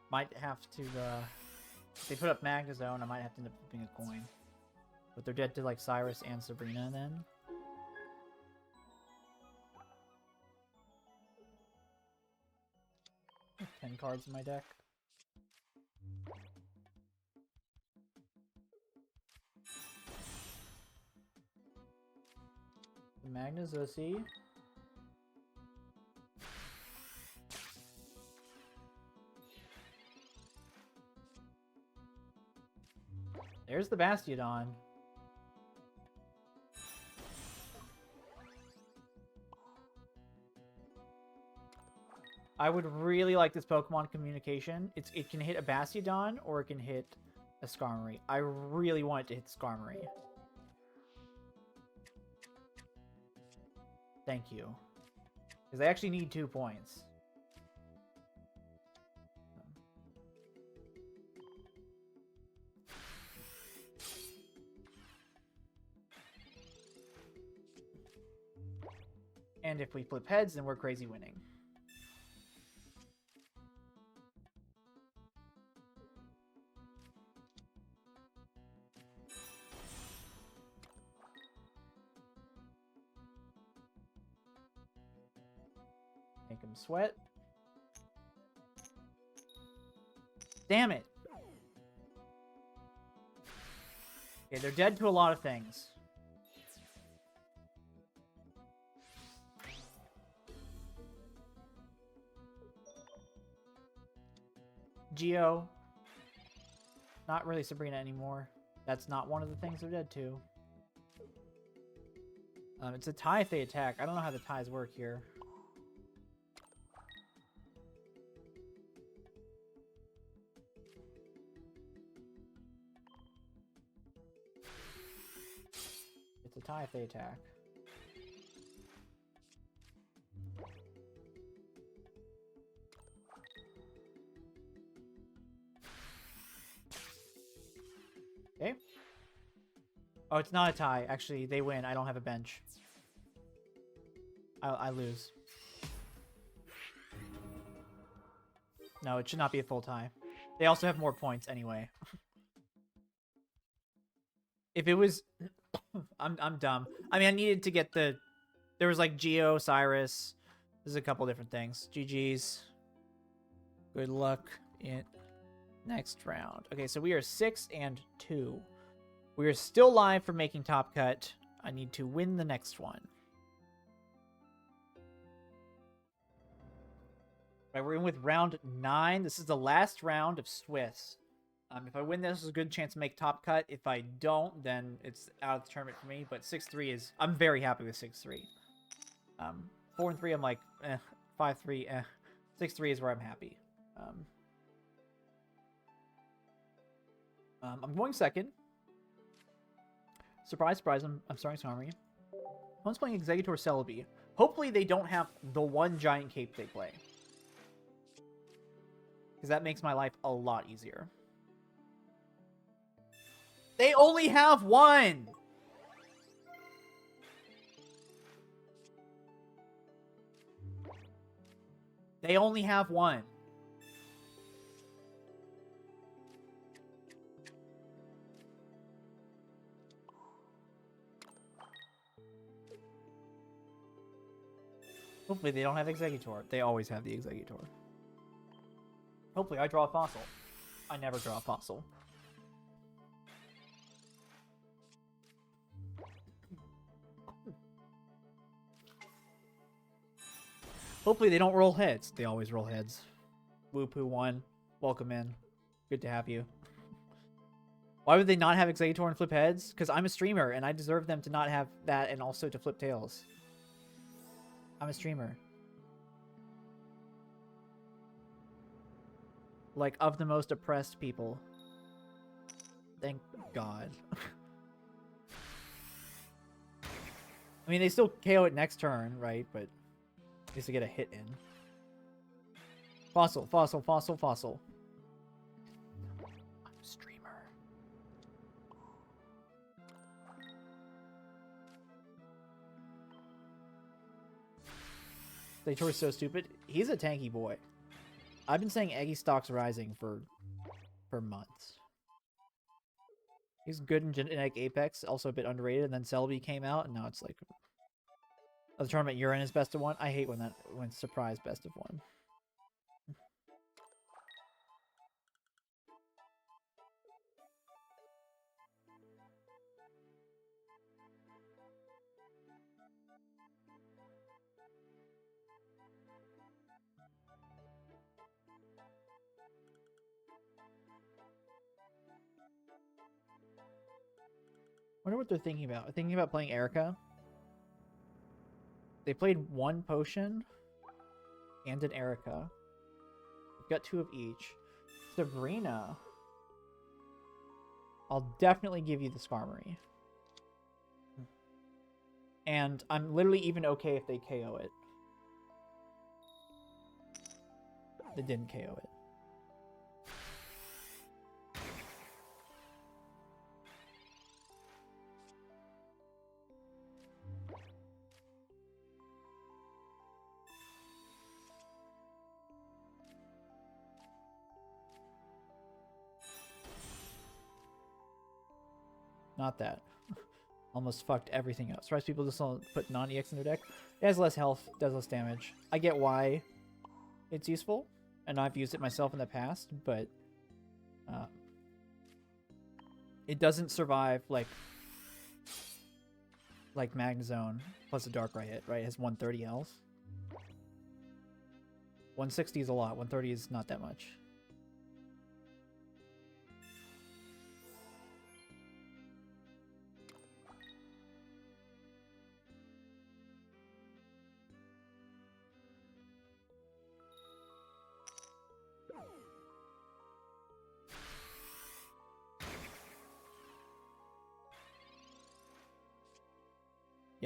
Might have to, if they put up Magnezone, I might have to end up flipping a coin. But they're dead to, like, Cyrus and Sabrina, then. 10 cards in my deck. Magnezone. There's the Bastiodon. I would really like this Pokemon communication. It can hit a Bastiodon or it can hit a Skarmory. I really want it to hit Skarmory. Thank you. Because they actually need 2 points. And if we flip heads, then we're crazy winning. Make him sweat. Damn it. Okay, they're dead to a lot of things. Geo. Not really Sabrina anymore. That's not one of the things they're dead to. It's a tie if they attack. I don't know how the ties work here. It's a tie if they attack. Okay. Oh, it's not a tie. Actually, they win. I don't have a bench. I lose. No, it should not be a full tie. They also have more points anyway. If it was... I'm dumb. I mean, I needed to get the... There was like Geo, Cyrus. There's a couple different things. GG's. Good luck in next round. Okay, so we are 6-2. We are still live for making Top Cut. I need to win the next one. Right, we're in with round 9. This is the last round of Swiss. If I win this, there's a good chance to make Top Cut. If I don't, then it's out of the tournament for me. But 6-3 is... I'm very happy with 6-3. 4-3, I'm like, 5-3, 6-3 is where I'm happy. I'm going second. Surprise, surprise, I'm starting Skarmory. One's playing Exeggutor Celebi. Hopefully they don't have the one giant cape they play. Because that makes my life a lot easier. They only have one! They only have one. Hopefully they don't have Exeggutor. They always have the Exeggutor. Hopefully I draw a fossil. I never draw a fossil. Hopefully they don't roll heads. They always roll heads. Woo-poo1. Welcome in. Good to have you. Why would they not have Exeggutor and flip heads? Because I'm a streamer and I deserve them to not have that and also to flip tails. I'm a streamer. Like, of the most oppressed people. Thank God. I mean, they still KO it next turn, right? But at least to get a hit in. Fossil, fossil, fossil, fossil. I'm a streamer. Exeggutor is so stupid. He's a tanky boy. I've been saying Eggy Stock's Rising for months. He's good in Genetic Apex, also a bit underrated, and then Celebi came out, and now it's like... Oh, the tournament you're in is best of one? I hate when surprise best of one. Wonder what they're thinking about. They're thinking about playing Erica. They played one potion and an Erica. We've got 2 of each. Sabrina. I'll definitely give you the Skarmory. And I'm literally even okay if they KO it. They didn't KO it. Not that. Almost fucked everything up. Surprised people just don't put non-EX in their deck. It has less health, does less damage. I get why it's useful, and I've used it myself in the past, but it doesn't survive like Magnezone plus a Darkrai hit, right? It has 130 health. 160 is a lot. 130 is not that much.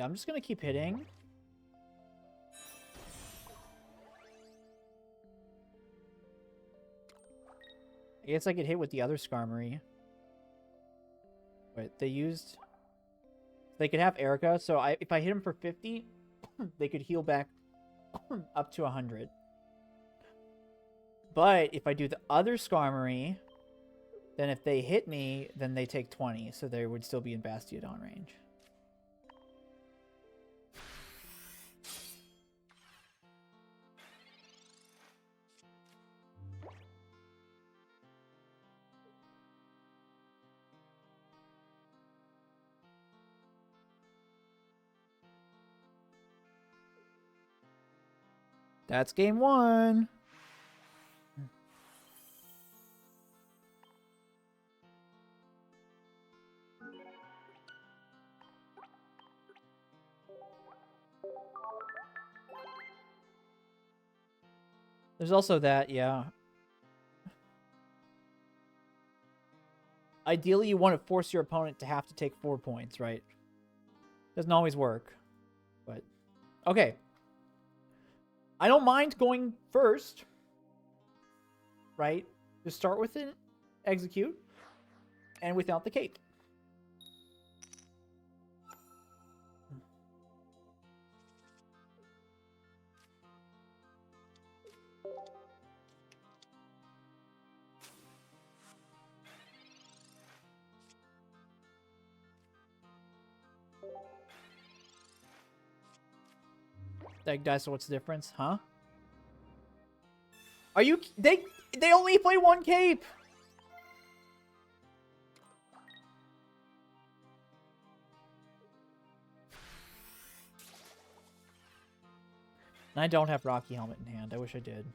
Yeah, I'm just gonna keep hitting. I guess I could hit with the other Skarmory. But they used... They could have Erica, so if I hit him for 50, they could heal back up to 100. But if I do the other Skarmory, then if they hit me, then they take 20, so they would still be in Bastiodon range. That's game 1. There's also that, yeah. Ideally, you want to force your opponent to have to take 4 points, right? Doesn't always work, but... Okay. I don't mind going first, right? Just start with an execute, and without the cape. That guy, so what's the difference, huh? Are you... They only play 1 cape! And I don't have Rocky Helmet in hand. I wish I did.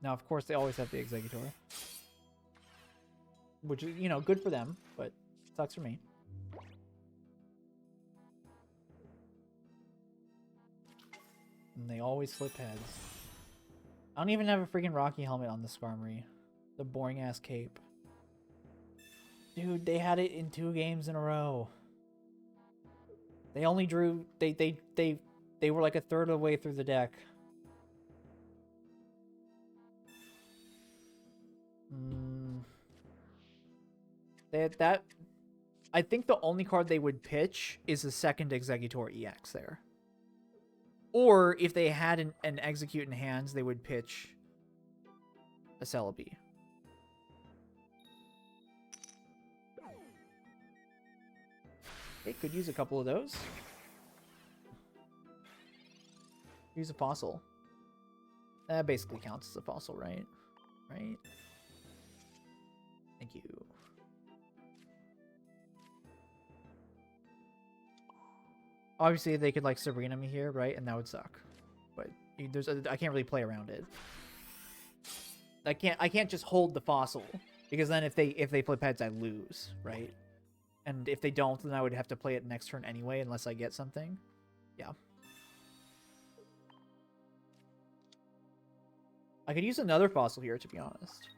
Now, of course, they always have the Exeggutor. Which is, you know, good for them, but sucks for me. And they always flip heads. I don't even have a freaking Rocky Helmet on the Skarmory. The boring-ass cape. Dude, they had it in 2 games in a row. They only drew... They were like a third of the way through the deck. I think the only card they would pitch is the second Exeggutor EX there. Or if they had an Execute in hands, they would pitch a Celebi. They could use a couple of those. Use a fossil. That basically counts as a fossil, right? Right? Thank you. Obviously, they could like Sabrina me here, right? And that would suck. But I can't really play around it. I can't just hold the fossil because then if they flip heads, I lose, right? And if they don't, then I would have to play it next turn anyway, unless I get something. Yeah. I could use another fossil here, to be honest.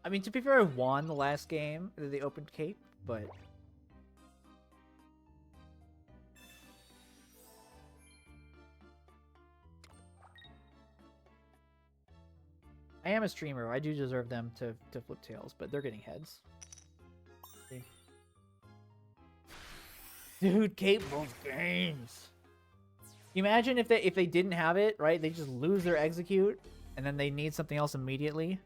I mean, to be fair, I won the last game, the opened cape, but... I am a streamer. I do deserve them to flip tails, but they're getting heads. See? Dude, Cape rules games. Imagine if they didn't have it, right? They just lose their execute, and then they need something else immediately.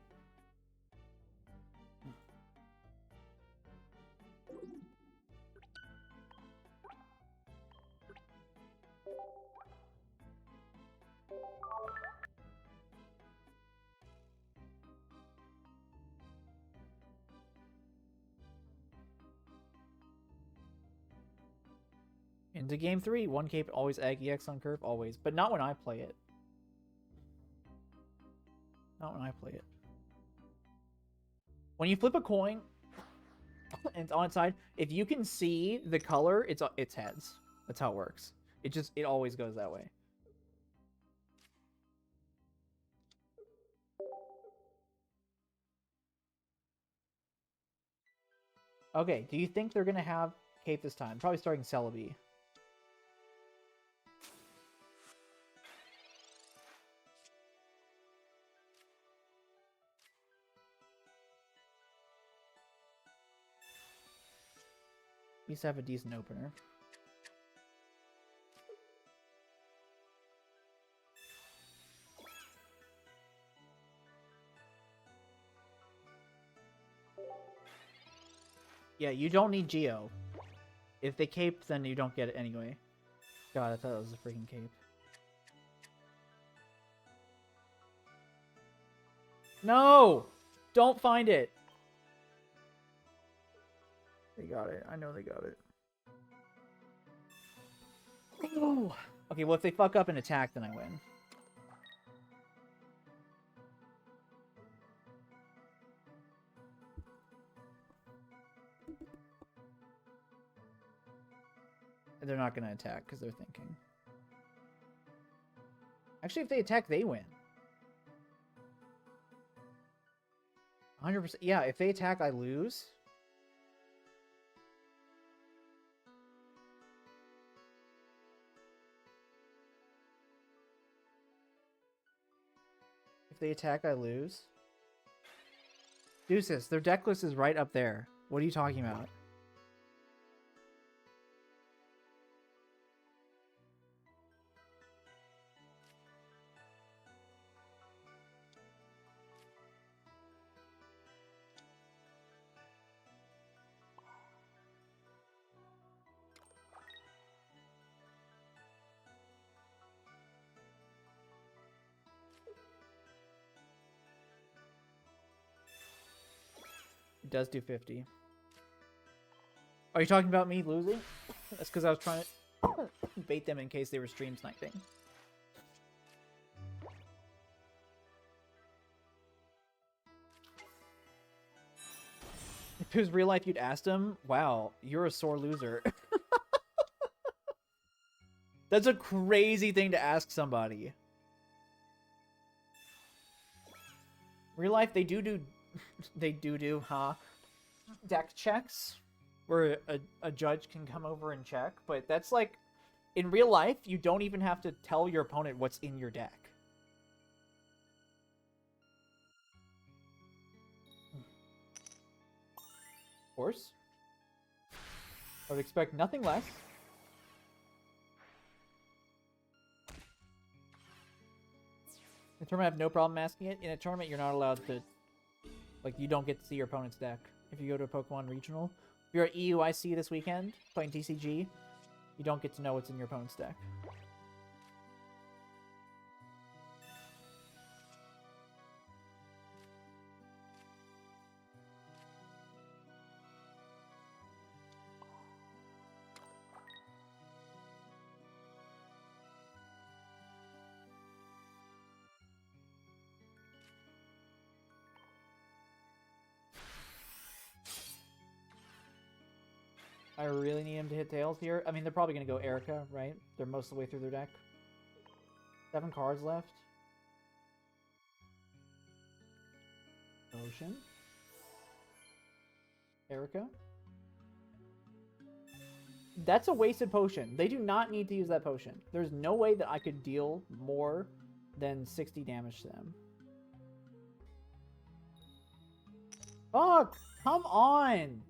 Into game 3, one cape, always egg EX on curve, always. But not when I play it. Not when I play it. When you flip a coin, and it's on its side, if you can see the color, it's heads. That's how it works. It always goes that way. Okay, do you think they're going to have cape this time? Probably starting Celebi. Needs to have a decent opener. Yeah, you don't need Geo. If they cape, then you don't get it anyway. God, I thought it was a freaking cape. No! Don't find it! They got it. I know they got it. Oh. Okay, well, if they fuck up and attack, then I win. And they're not going to attack because they're thinking. Actually, if they attack, they win. 100%. Yeah, if they attack, I lose. If they attack, I lose. Deuces, their deck list is right up there. What are you talking about? It does do 50. Are you talking about me losing? That's because I was trying to bait them in case they were stream sniping. If it was real life, you'd ask them, wow, you're a sore loser. That's a crazy thing to ask somebody. Real life, they do deck checks where a judge can come over and check, but that's like, in real life, you don't even have to tell your opponent what's in your deck. Of course. I would expect nothing less. In a tournament, I have no problem asking it. In a tournament, you're not allowed to... Like, you don't get to see your opponent's deck. If you go to a Pokemon Regional. If you're at EUIC this weekend, playing TCG, you don't get to know what's in your opponent's deck. I really need him to hit tails here. I mean, they're probably going to go Erica, right? They're most of the way through their deck. 7 cards left. Ocean. Erica. That's a wasted potion. They do not need to use that potion. There's no way that I could deal more than 60 damage to them. Fuck! Come on!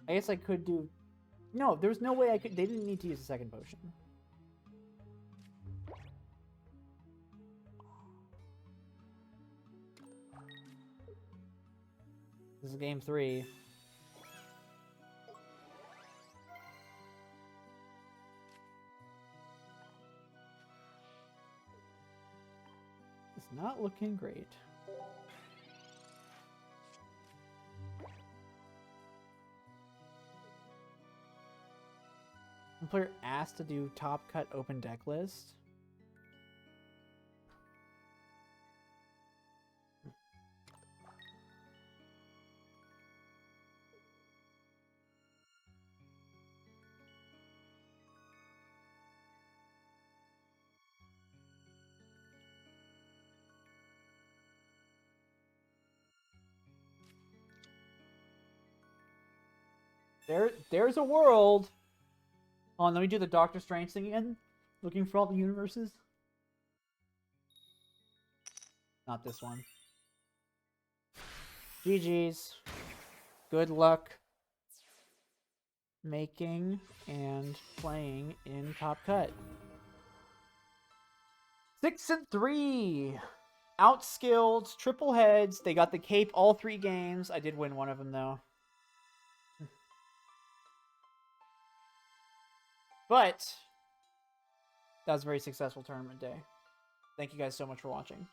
I guess I could do... No, there's no way I could... They didn't need to use a second potion. This is game 3. It's not looking great. One player asked to do top cut open deck list. There's a world. Hold on, let me do the Doctor Strange thing again. Looking for all the universes. Not this one. GG's. Good luck making and playing in Top Cut. 6-3. Outskilled, triple heads. They got the cape all 3 games. I did win one of them, though. But that was a very successful tournament day. Thank you guys so much for watching.